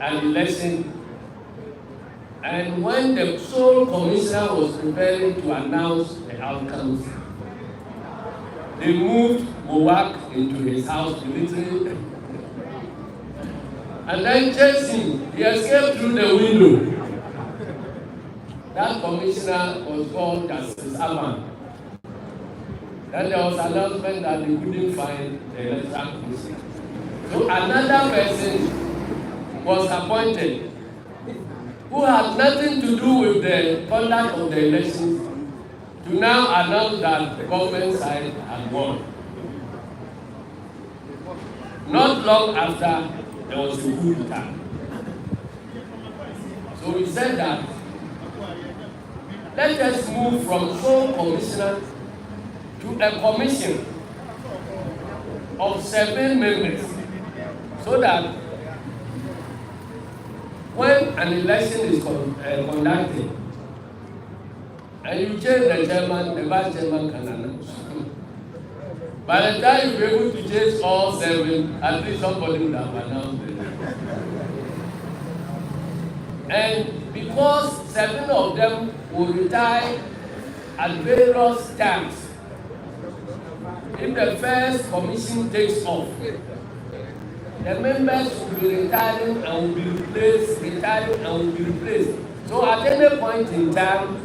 an election. And when the sole commissioner was preparing to announce the outcomes, they moved Mowak into his house literally, and then chased him. He escaped through the window. That commissioner was called Justice Aman. Then there was an announcement that they couldn't find the electoral commission. So another person was appointed who had nothing to do with the conduct of the elections, to now announce that the government side had won. Not long after, there was a coup d'etat. So we said that let us move from sole commissioner to a commission of 7 members, so that when an election is conducted, and you change the chairman, the vice chairman can announce. By the time you're able to chase all 7, at least somebody would have announced it. And because 7 of them will retire at various times, if the first commission takes off, the members will be retiring and will be replaced, retiring and will be replaced. So at any point in time,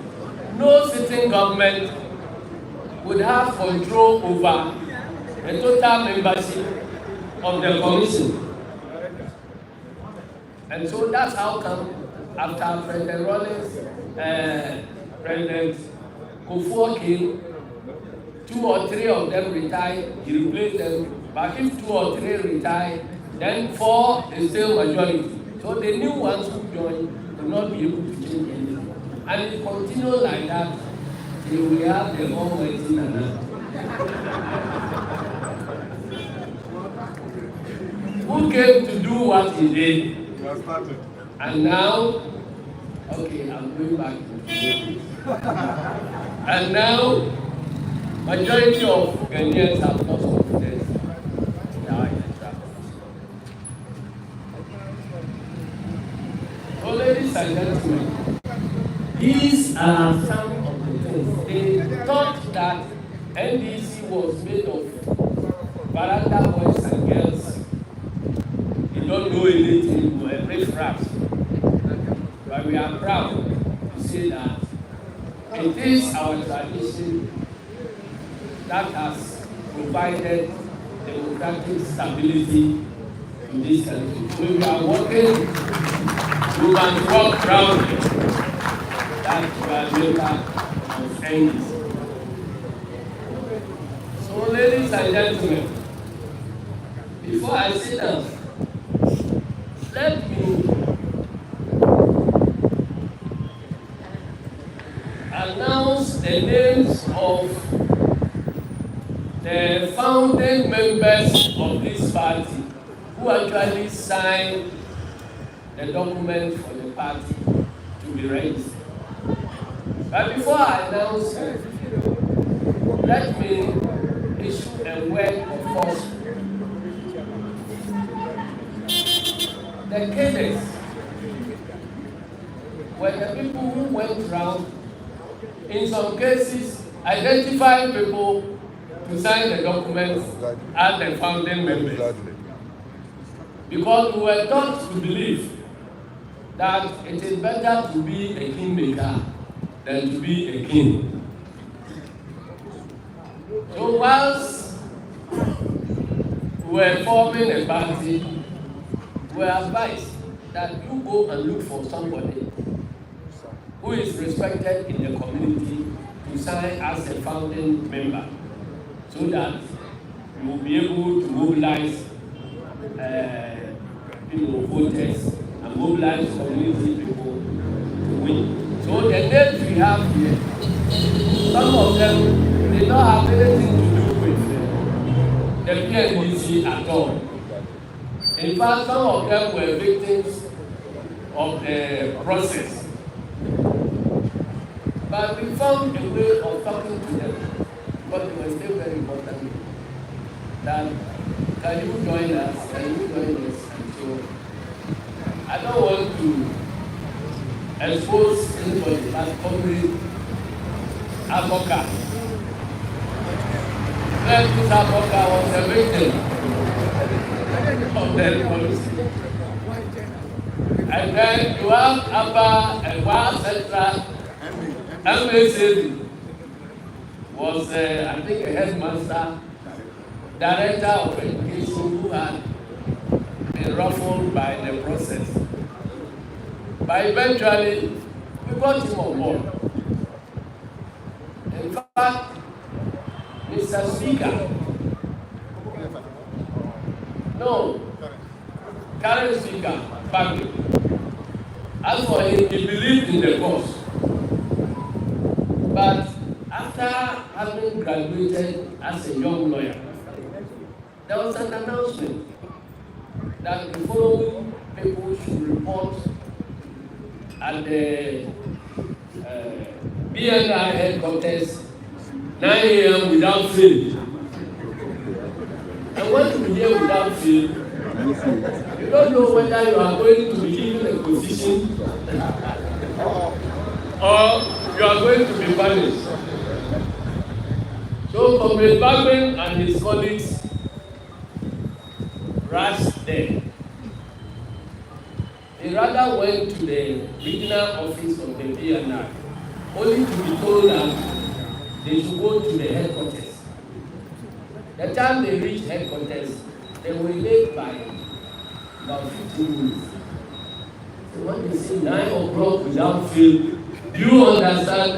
no sitting government would have control over the total membership of the commission. And so that's how come after President Rawlings, President Kufuor came, 2 or 3 of them retired, he replaced them. But if 2 or 3 retired, then 4 is still majority. So the new ones who join will not be able to change anything. And it continues like that till we have the Almighty Nana. Who came to do what he did? And now, okay, I'm going back to and now, majority of Ghanaians have lost confidence. So, ladies and gentlemen, these are some of the things. They thought that NDC was made of veranda boys and girls. They don't know anything, we're riffraff. But we are proud to say that it is our tradition that has provided democratic stability in this country. So we are working, we can walk proudly that we are member of NDC. So ladies and gentlemen, before I sit down, let me announce the names of the founding members of this party who actually signed the document for the party to be raised. But before I announce it, let me issue a word of caution. The cadres were the people who went around, in some cases, identifying people to sign the documents as the founding members. Because we were taught to believe that it is better to be a kingmaker than to be a king. So whilst we were forming a party, we were advised that you go and look for somebody who is respected in the community to sign as a founding member, so that you will be able to mobilize voters and mobilize community people to win. So the names we have here, some of them did not have anything to do with the PNDC at all. In fact, some of them were victims of the process. But we found a way of talking to them, but they were still very important. That, can you join us? Can you join us? And so, I don't want to expose anybody, but probably Aboka. This Aboka was a victim of the policy. And then you have Abba and Wa Central. Amistytv was, I think, a headmaster, director of education who had been ruffled by the process. But eventually, we got him on board. In fact, Mr. Speaker, current Speaker, Bagby, as for him, he believed in the cause. But after having graduated as a young lawyer, there was an announcement that the following people should report at the BNI headquarters 9 a.m. without fail. here without fail. You don't know whether you are going to be given a position or you are going to be punished. So Comrade Bagman and his colleagues rushed there. They rather went to the regional office of the PNR, only to be told that they should go to the headquarters. The time they reached headquarters, they were late by about 15 minutes. So when they say 9 o'clock without fail, do you understand?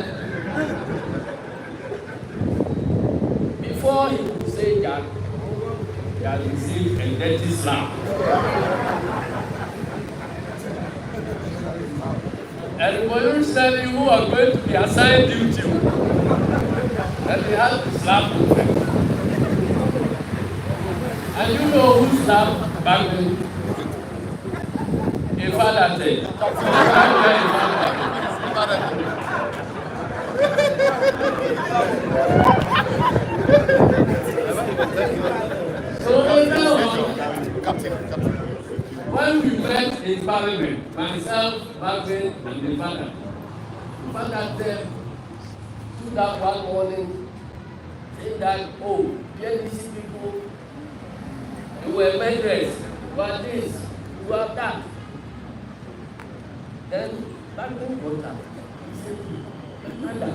Before he could say that, he had received a dirty slap. And revolutionary who are going to be assigned duty, and they had to slap them. And you know who slapped back then? A father said. So when we met in Parliament, myself, Bagman, and the father said, stood up one morning, saying that, oh, the NDC people, you were murderers, you are this, you are that. Then Bagman got up. He said, Father,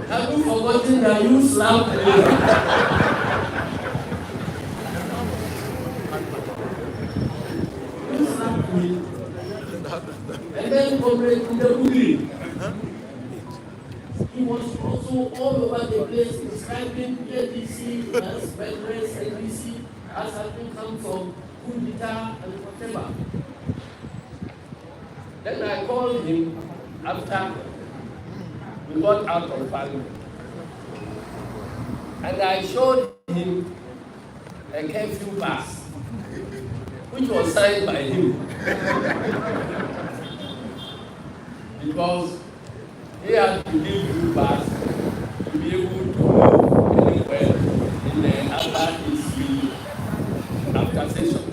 have you forgotten that you slapped me? And then Comrade Nketiah, he was also all over the place describing NDC as veterans, NDC as having come from coup d'etat and whatever. Then I called him after we got out of Parliament. And I showed him a curfew pass, which was signed by him. Because he had to give you pass to be able to move anywhere in the after DC after session.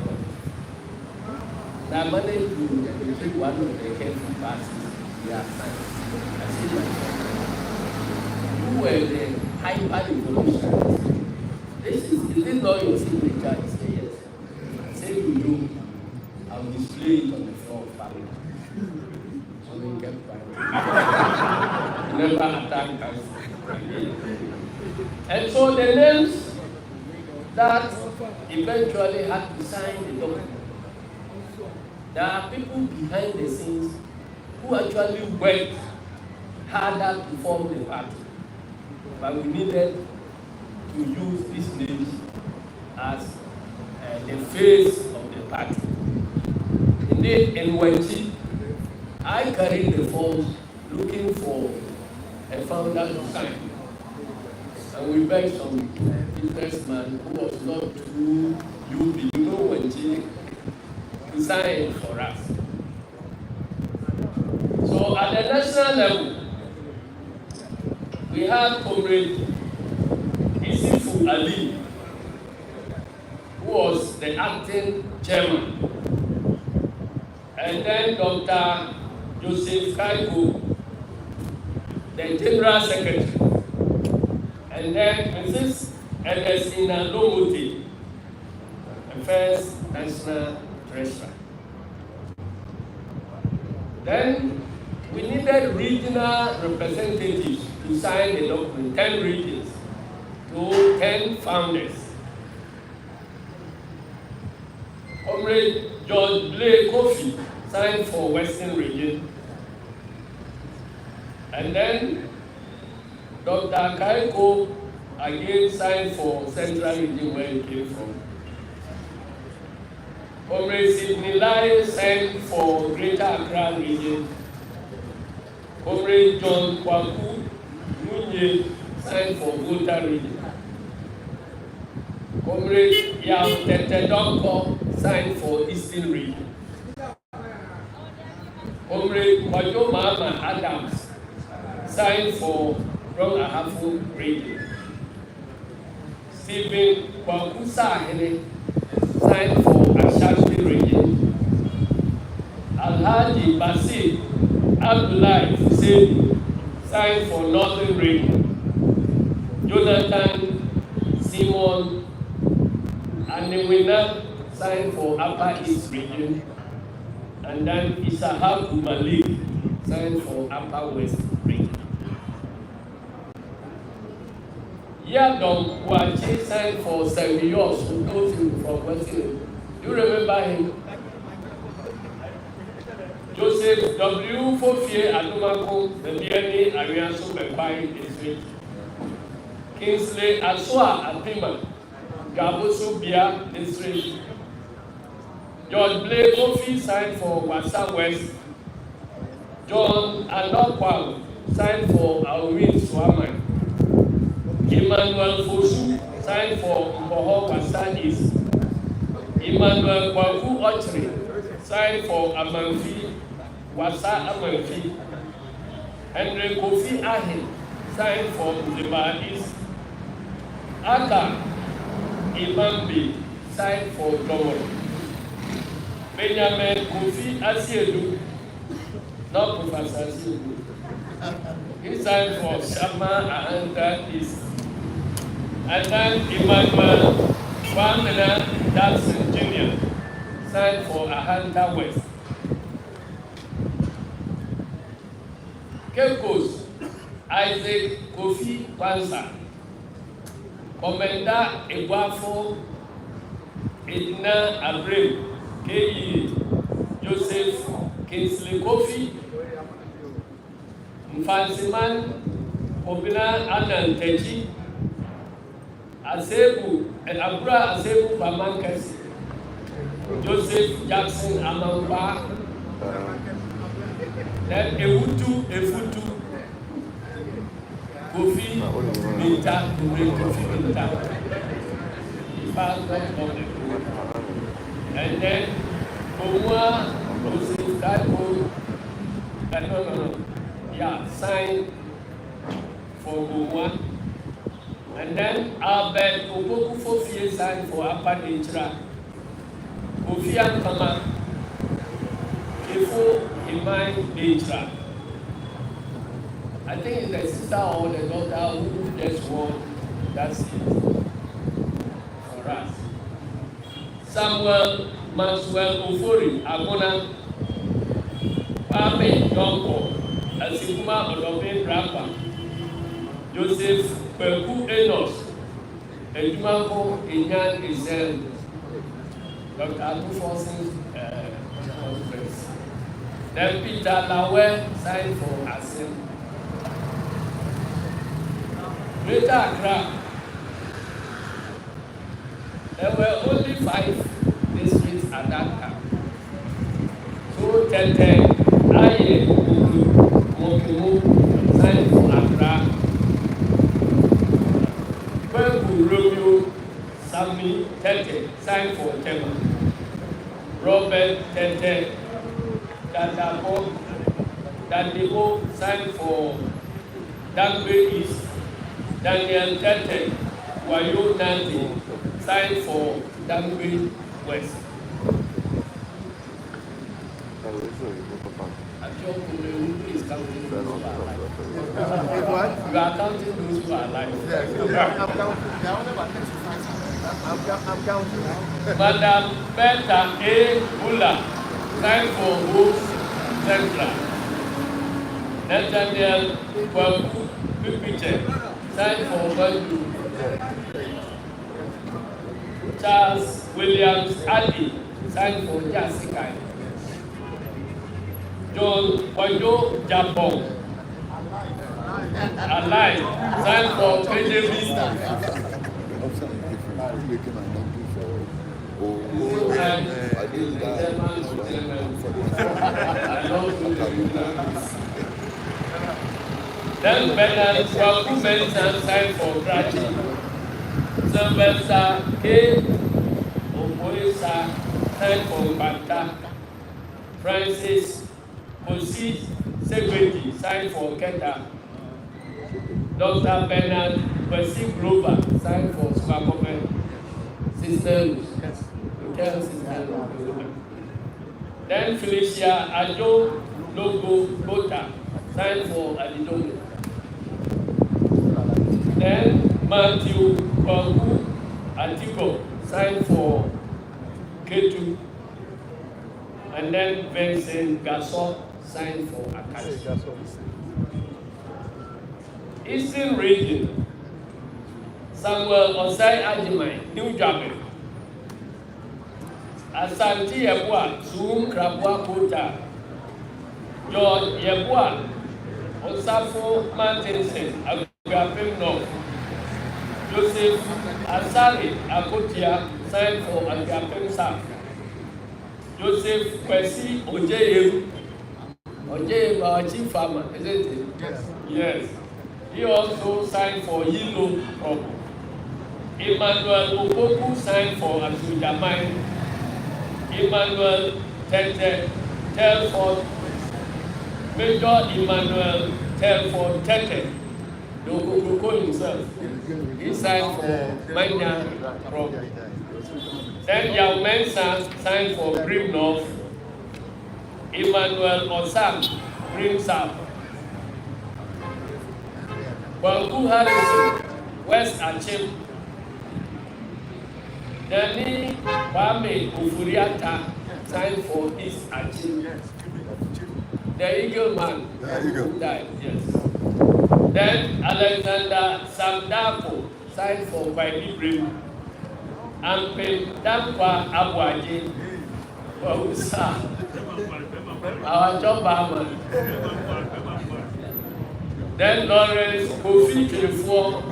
And I managed to take one of the curfew passes we had signed. I said, who were the hyper-revolutionists? Is this not your signature? He said, yes. I said, to you, I'll display it on the floor of Parliament. So we kept quiet. Never attacked us again. And so the names that eventually had to sign the document, there are people behind the scenes who actually worked harder to form the party. But we needed to use these names as the face of the party. Indeed, in Wenchi, I carried the forms looking for a founder to sign. And we begged some businessman who was not too UB, Wenchi, to sign for us. So at the national level, we had Comrade Ali, who was the acting chairman, and then Dr. Joseph Kaiko, the general secretary, and then Mrs. Ernestina Lomuti, the first national treasurer. Then we needed regional representatives to sign the document, 10 regions. To 10 founders. Comrade George Blake Kofi signed for Western Region. And then Dr. Kaiko again signed for Central Region where he came from. Comrade Sidney Lai signed for Greater Accra Region. Comrade John Kwaku Munye signed for Volta Region. Comrade Yam Tetedonko signed for Eastern Region. Comrade Kwajo Mahama Adams signed for Rong Ahafo Region. Stephen Kwaku Sahene signed for Ashanti region. Alhaji Basir Abdullahi Hussein signed for Northern region. Jonathan Simon Anewina signed for Upper East region. And then Isahaku Malik signed for Upper West region. Yadom Wachi signed for Servios, who goes from Western. You remember him? Joseph W. Fofie Adumako, the DNA Arianso Bepai District. Kingsley Asua Apima, Gaboso Bia District. George Blake Kofi signed for Wasa West. John Anokwam signed for Awin Swaman. Emmanuel Fosu signed for Mboho Wasa East. Emmanuel Kwaku Ochri signed for Amanfi, Wasa Amanfi. Henry Kofi Ahin signed for Uziba East. Aka Imambi signed for Domo. Benjamin Kofi Asiedu, not Professor Asiedu. He signed for Shama Ahanta East. And then Emmanuel Wamena Dawson Jr. signed for Ahanta West. Cape Coast, Isaac Kofi Kwanzaa. Commander Eguafo Edna Abreu, K.E. Joseph Kingsley Kofi, Mfansiman Obina Anantechi, Asebu and Abra Asebu Bamankesi, Joseph Jackson Amamba, then Efutu, Kofi Binta, Kofi Binta, and then Omwa Joseph Kaipo, signed for Omwa, and then Albert Oboku Fofie signed for Upper Nature, Kofi Ankama, Kefo Imai Nature. I think it's the sister or the daughter who just won that seat for us. Samuel Maxwell Ofori Agona, Kwame Donko, Asikuma Odobin Rapper, Joseph Kweku Enos, Ejumako Inyan Izel, Dr. Atufosin's conference. Then Peter Lawe signed for Asim. Greater Accra, there were only 5 districts at that time. So Tete, Aye, Mokimu signed for Accra. Kweku Romeo Sami Tete signed for Tema. Robert Tete Dadebo signed for Dangwe East. Daniel Tete Wayo Nandi signed for Dangwe West. Who is counting those who are alive? You are counting those who are alive. I'm counting. Madam Beta A. Bula signed for Wolves Central. Nathaniel Kwaku Pipiche signed for Bandu. Charles Williams Ali signed for Jasikai. John Kwajo Japon Alive signed for KJB. Then Bernard Kwaku Benson signed for Grachi. Sylvester K. Oboisa signed for Bata. Francis Osi Segweti signed for Keta. Dr. Bernard Kwesi Grover signed for Swakomen. Cisneros. Hotel Cisneros. Then Felicia Ajo Logo Bota, signed for Adidomi. Then Matthew Kwaku Atigo, signed for Ketu. And then Vincent Gasol, signed for Akashi. Eastern Region, Samuel Osai Ajimai, New Japan. Asante Yeboah, Zoom Krabwa Kota. George Yeboah, Osafo Martinson, Agapim North. Joseph Asari Akotia, signed for Agapim South. Joseph Kwesi Ojeyem, our chief farmer, isn't it? Yes. He also signed for Yilo Crop. Emmanuel Opoku signed for Asujamai. Emmanuel Tete Telford, Major Emmanuel Telford Tete, the Okokoko himself. He signed for Manya Crop. Then Yao Mensah signed for Grim North. Emmanuel Osam, Grim South. Kwaku Harrison, West Achim. Dani Kwame Ufuriata signed for East Achim. The Eagle Man who died, yes. Then Alexander Samdako signed for Kwaibi Brim. Ampem Dankwa Abuaji, our job barman. Then Lawrence Kofi Kelefo,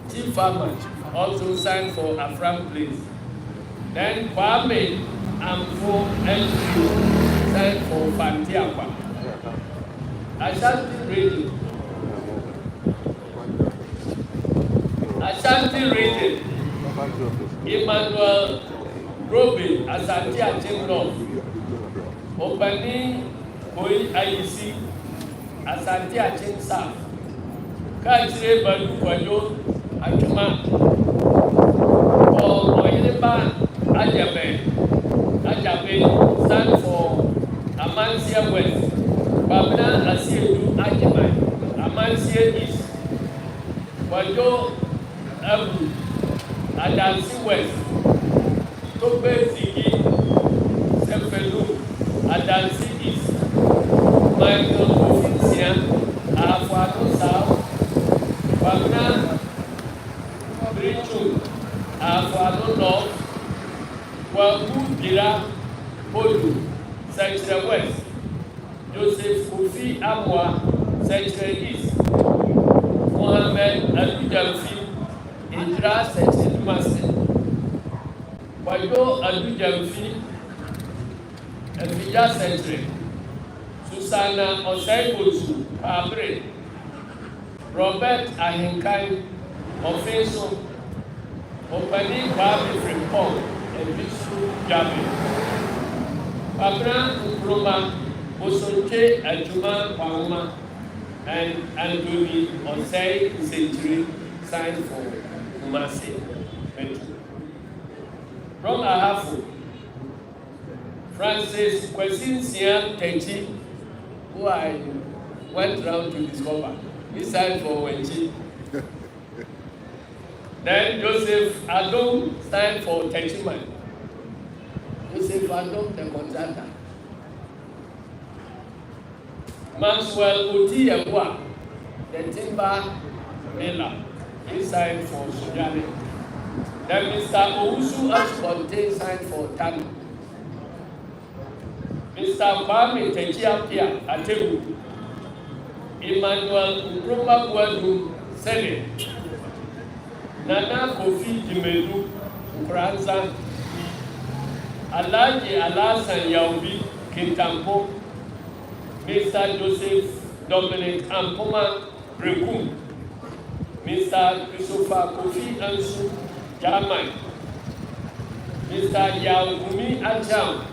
chief farmer, also signed for Afram Place. Then Kwame Amfo Andrew signed for Fantiakwa. Ashanti region. Emmanuel Robin, Asante Achim North. Opani Koi Ayisi, Asante Achim South. Kachire Badu Kwajo, Achuma. Or Oyeleba Ajabe, stand for Amansia West. Babna Asiedu Amansia East. Kwajo Abu. Adansi West, Tobe Zigi, Sefelu, Adansi East, Michael Ofinsia, Afuano South, Wagner, Brichun, Afuano North, Wagu Gira, Podu, Central West, Joseph Kofi Amwa, Central East, Mohammed Adujamfi, Indra Central Master, Wajo Adujamfi, Efija Central, Susana Osaibosu, Pabre, Robert Ahinkai, Ofenso, Opani Kwabi Frimpong, and Bisu Jabi, Pabra Ukroma, Osonche Ajuma Kwama, and Anthony Osei Century signed for Kumasi. From Ahafu, Francis Kwesin Siam Techi, who I went round to discover, he signed for Wenchi. Then Joseph Adom signed for Techiman. Joseph Adom, the contractor. Maxwell Uti Yabua, the timber miller, he signed for Sujani. Then Mr. Owusu Ashponte signed for Tani. Mr. Kwame Techiapia Atebu. Emmanuel Nkrumah Buadu Senate. Nana Kofi Jimedu Nkranza. Alaji Alasan Yaubi Kintampo. Mr. Joseph Dominic Ampoma Brekum. Mr. Christopher Kofi Ansu German. Mr. Yaugumi Acham.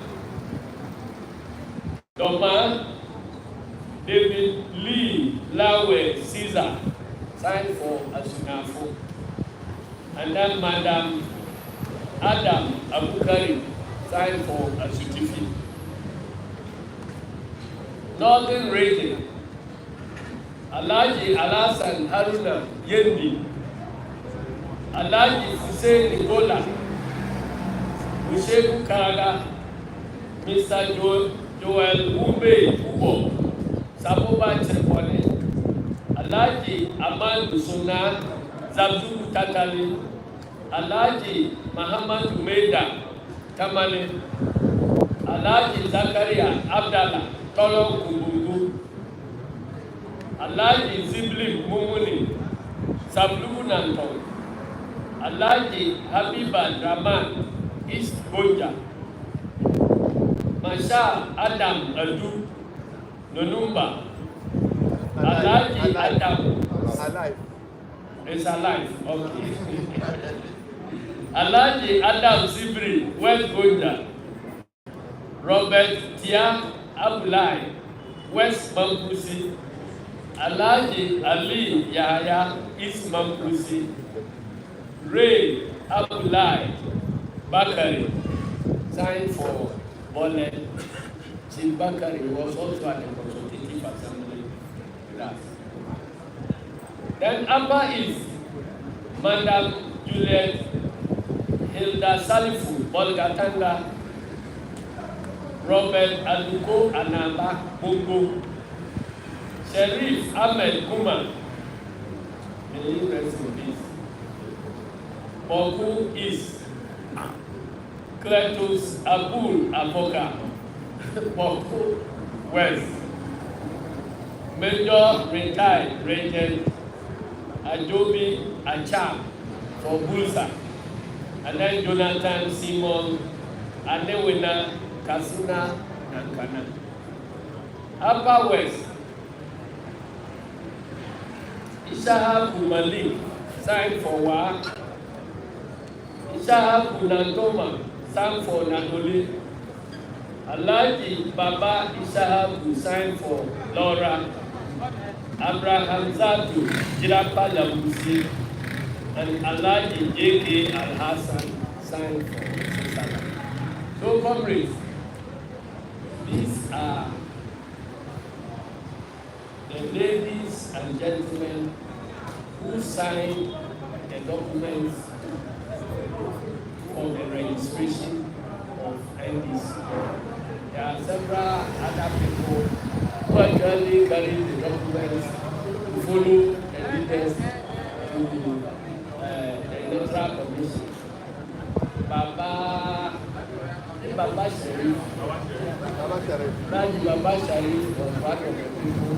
Doma David Lee Lawe Caesar signed for Asunafo. And then Madam Adam Abukari, signed for Asiedu Fiifi. Northern Region, Alhaji Alhassan Haruna Yendi, Alhaji Hussein Nicola, Usheku Karaga, Mr. Joel Ube Ubo, Saboba Chepone, Alhaji Aman Dusuna, Zabdu Tatali, Alhaji Muhammad Umeda Tamale, Alhaji Zakaria Abdallah Tolo Kubungu, Alhaji Zibli Mumuni Sablu Nantong, Alhaji Habiba Draman East Gonja, Masha Adam Adu Nonumba, Alhaji Adam Alive. is alive, okay. Alhaji Adam Zibri West Gonja, Robert Tia Abulai West Mampusi, Alhaji Ali Yahya East Mampusi, Ray Abulai Bakari, signed for Bole. Chief Bakari was also at the Consultative Assembly with us. Then Upper East, Madam Juliet Hilda Salifu Bolgatanga, Robert Aluko Anamba Bongo, Sheriff Ahmed Kuma, may you rest in peace. Boku East, Cletus Abul Avoka, Boku West, Major Retired Regent Ajobi Acham for Bulsa, and then Jonathan Simon, Anewina Kasuna Nankana. Upper West, Ishaha Kumali, signed for Wa, Ishaha Kunantoma, signed for Nanoli, Alhaji Baba Ishaha, signed for Laura, Abraham Zatu Jirapa Labusi, and Alhaji J.K. Al-Hassan, signed for Recital. So, comrades, these are the ladies and gentlemen who signed the documents for the registration of NDC. There are several other people who actually carry the documents to follow the leaders to the electoral commission. Baba Sharif was part of the people.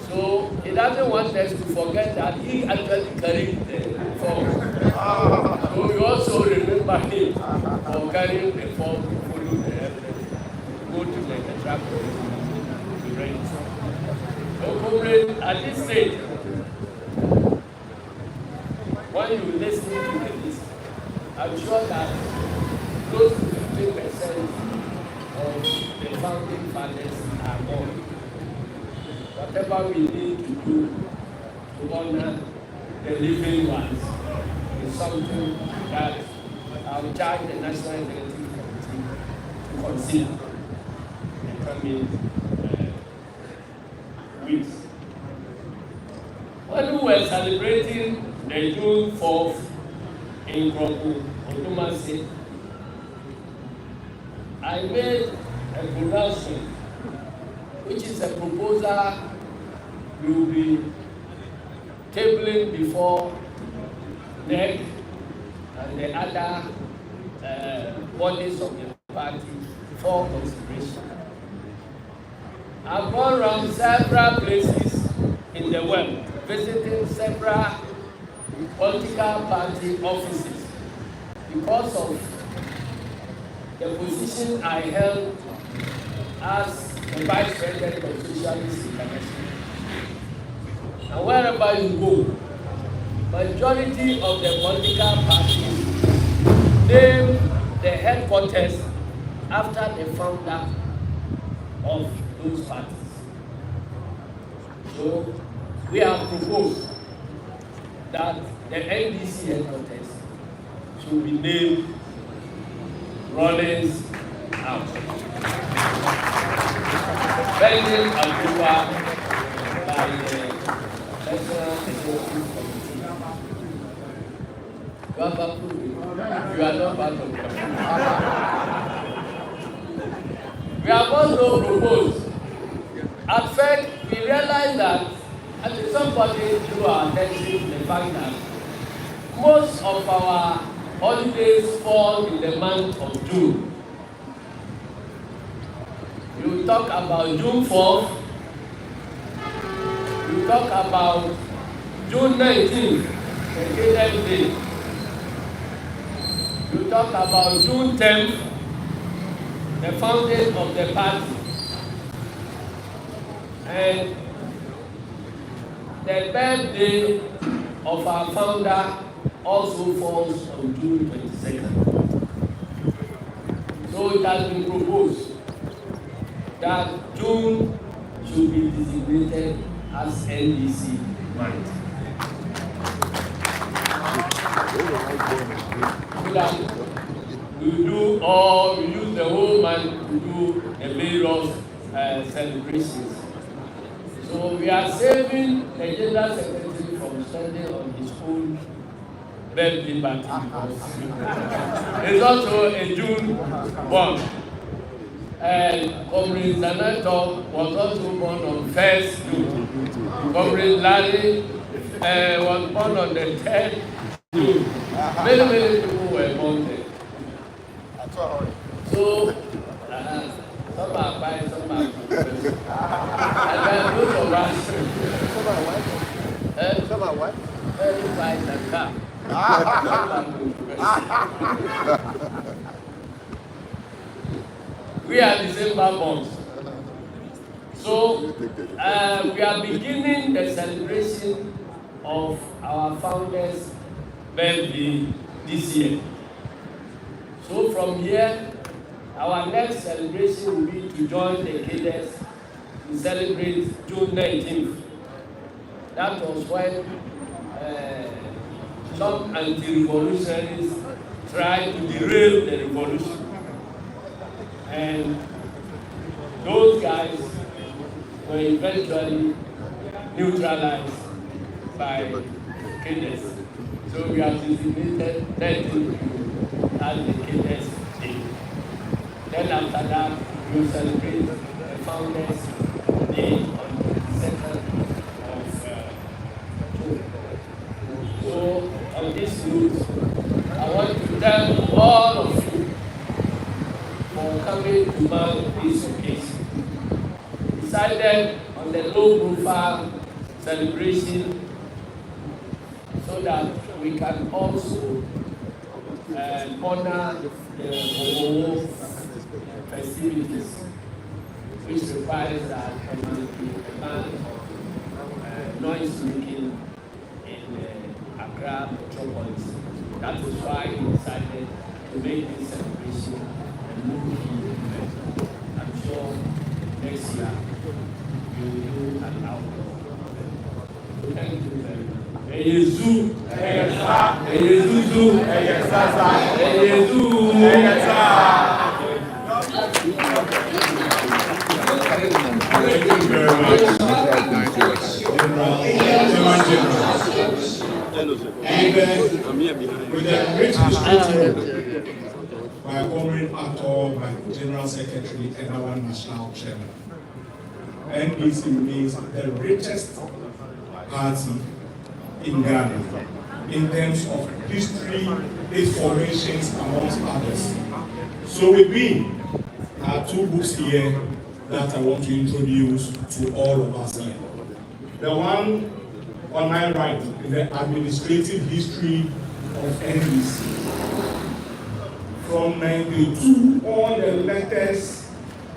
So he doesn't want us to forget that he actually carried the form. So we also remember him for carrying the form to follow the evidence, go to the electoral commission to register. So comrade, at this stage, when you listen to the list, I'm sure that close to 50% of the founding fathers are gone. Whatever we need to do to honor the living ones is something that I'll charge the National Executive Committee to consider in the coming weeks. When we were celebrating the June 4th in Kroku, Odumase, I made a pronouncement, which is a proposal we will be tabling before NEC and the other bodies of the party for consideration. I've gone around several places in the world, visiting several political party offices because of the position I held as the Vice President of Socialist International. And wherever you go, majority of the political parties name the headquarters after the founder of those parties. So we have proposed that the NDC headquarters should be named Rawlings out. Pending approval by the National Executive Committee. You have approved it. You are not part of it. We have also proposed. At first, we realized that I think somebody drew our attention to the fact that most of our holidays fall in the month of June. You talk about June 4th, you talk about June 19th, the Ghananews Day. You talk about June 10th, the founding of the party. And the birthday of our founder also falls on June 22nd. So it has been proposed that June should be designated as NDC month. So that we use the whole month to do the various celebrations. So we are saving the General Secretary from spending on his own birthday party because it's also a June born. And Comrade Zanato was also born on 1st June. Comrade Larry was born on the 10th June. Many people were born there. So, some are buying, some are good. And then those of us. Some are what? Very buying the car. We are December born. So, we are beginning the celebration of our founder's birthday this year. So from here, our next celebration will be to join the cadets to celebrate June 19th. That was when some anti-revolutionaries tried to derail the revolution. And those guys were eventually neutralized by cadets. So we have designated 19th as the cadets day. Then after that, we will celebrate the Founders Day on the 2nd of June. So on this note, I want to thank all of you for coming to mark this occasion. We decided on the low profile celebration so that we can also honor the festivities, which requires that there must be a ban of noise making in Accra metropolis. That is why we decided to make this celebration a movie event. I'm sure next year we will do an outdoor event. So thank you very much. Eyezu, Eyezu, Eyezu, Thank you very much. With the rich history by Comrade Actor, by General Secretary and our National Chairman, NDC remains the richest party in Ghana in terms of history, its formations, amongst others. So with me are two books here that I want to introduce to all of us here. The one on my right is the administrative history of NDC. From 92, all the letters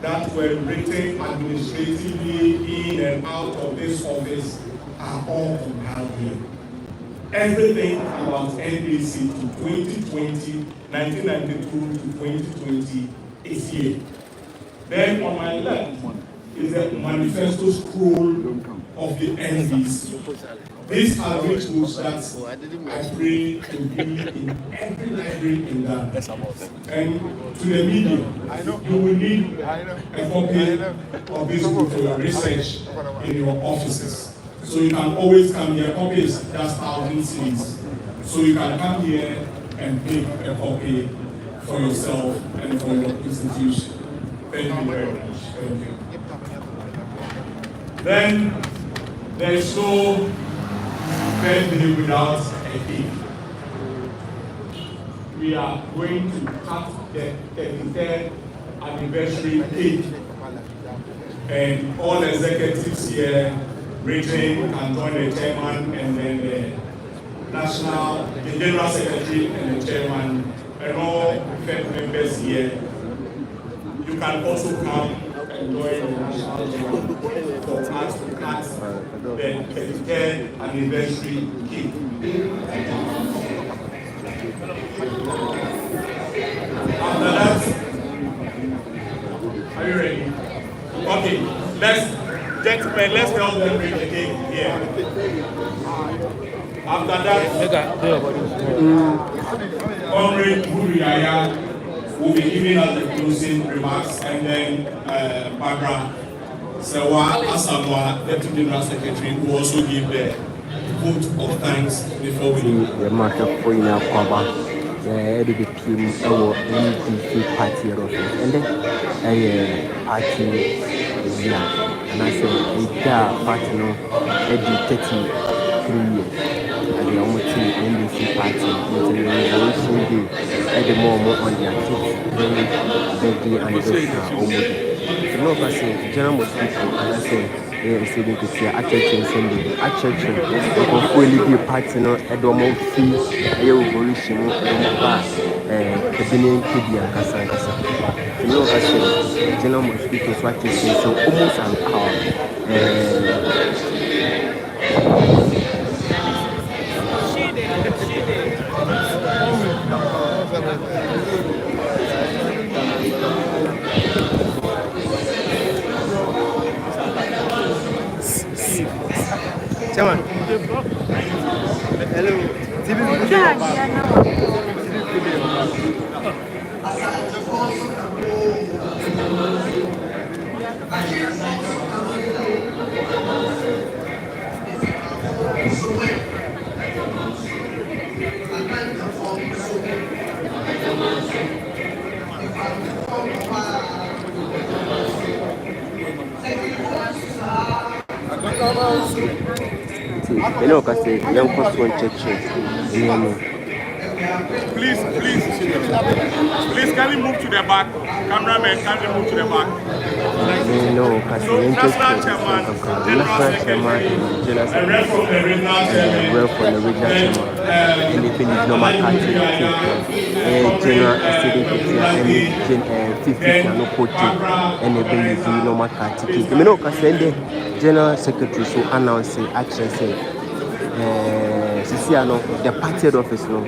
that were written administratively in and out of this office are all compiled here. Everything about NDC to 2020, 1992 to 2020 is here. Then on my left is the manifesto scroll of the NDC. These are rituals that I pray to be in every library in Ghana. And to the media, you will need a copy of this book for your research in your offices. So you can always come here. Copies, that's 1,000 cities. So you can come here and pick a copy for yourself and for your institution. Thank you very much. Thank you. Then there is no birthday without a cake. We are going to cut the 33rd anniversary cake. And all executives here, Britain can join the chairman, and then the general secretary and the chairman, and all Fed members here. You can also come and join the national chairman for us to cut the 33rd anniversary cake. After that, are you ready? Okay, gentlemen, let's help them bring the cake here. After that, Comrade Buriyaya will be giving us the closing remarks, and then Barbara Sewa Asamoah, Deputy General Secretary, will also give the vote of thanks before we leave. The PM or NDC party office, and then party and I said, party no, 33 years. And the only NDC party, Revolution Day, at the moment on their very birthday anniversary. So, no, I say, General Mosquito, and I say, Asiedu Nketiah at church, the party no, at the moment, Revolution, Cabinet Kidia, Kasa. You know, I say, General Mosquito, what you say, so almost an hour. Hello. You know, because the young person church, Please, can you move to the back? Cameraman, can you move to the back? No, because the national chairman, and rep from the regional chairman, and if it is normal party, General Asiedu Nketiah and 50 no quoting, and the baby normal party. You know, because the General Secretary so announcing action say, the party office no,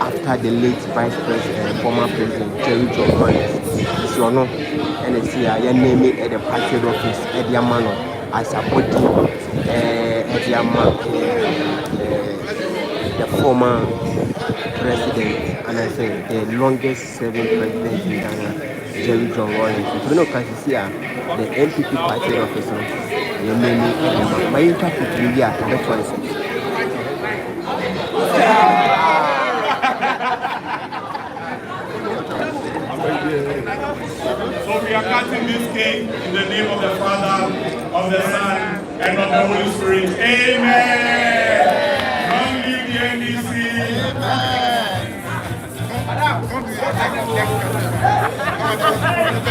after the late Vice President, former President Jerry John Rawlings. So no, and they say I name it at the party office at the Amano as a body at the the former president, and I say the longest serving president in Ghana, Jerry John Rawlings. You know, because you see the NPP party office no, you name it at the my interpret media, that's what it says. So we are cutting this cake in the name of the Father, of the Son, and of the Holy Spirit. Amen. Long live the NDC.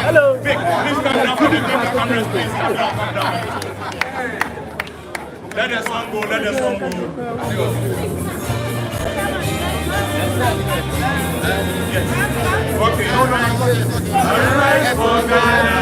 Hello. Please come down for the cameras, please. Come down. Let the song go. Okay, no. Rise for Ghana.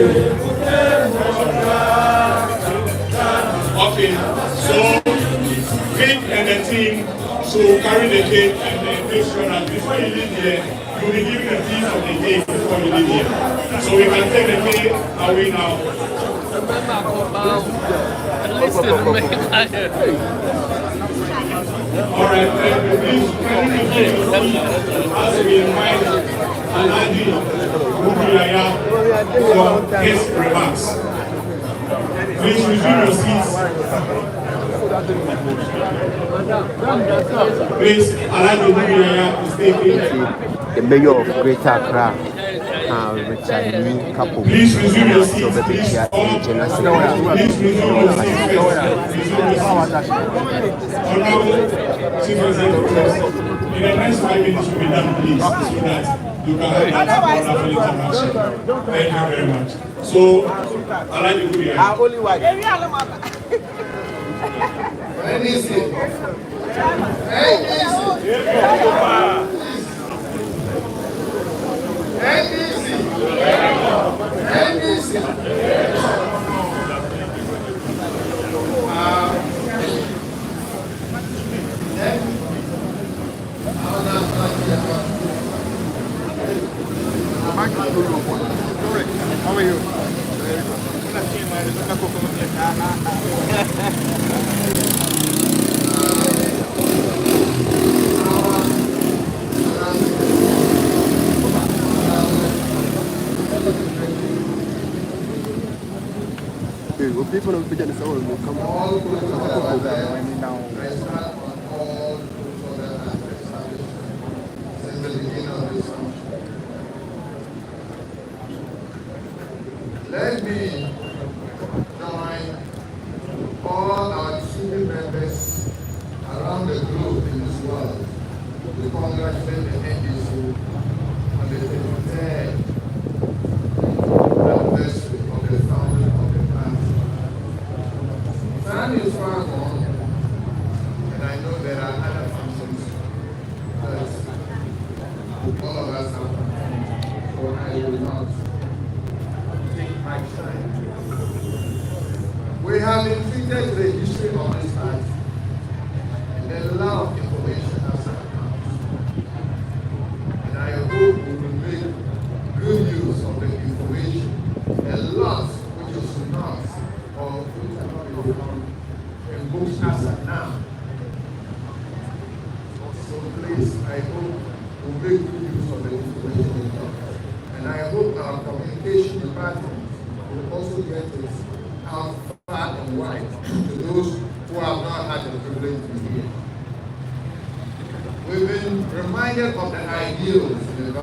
Okay, so Vic and the team should carry the cake and then make sure that before you leave here, you'll be given a piece of the cake before you leave here. So we can take the cake away now. Alright, please carry the cake as we invite Asiedu Nketiah for his remarks. Please resume your seats. Please, Asiedu Nketiah is taking. The mayor of Greater Accra, Recital couple. Please resume your seats. Please resume your resume your seats. Honorable Chief Executive, in the next 5 minutes will be done, please, so that you can have that wonderful interaction. Thank you very much. So, Asiedu How are you? People don't forget the soul will come Let me join all our senior members around the globe in this world to congratulate the NDC on the 23rd anniversary of the founding of the party. Time is far gone, and I know there are other functions that all of us have performed, so I will not take my time. We have been treated to the history of this party, and a lot of information has come out. And I hope we will make good use of the information, a lot which is not, or which cannot be found in books as of now. So please, I hope we'll make good use of the information we have. And I hope our communication department will also get it out far and wide to those who have not had the privilege to be here. We've been reminded of the ideals in the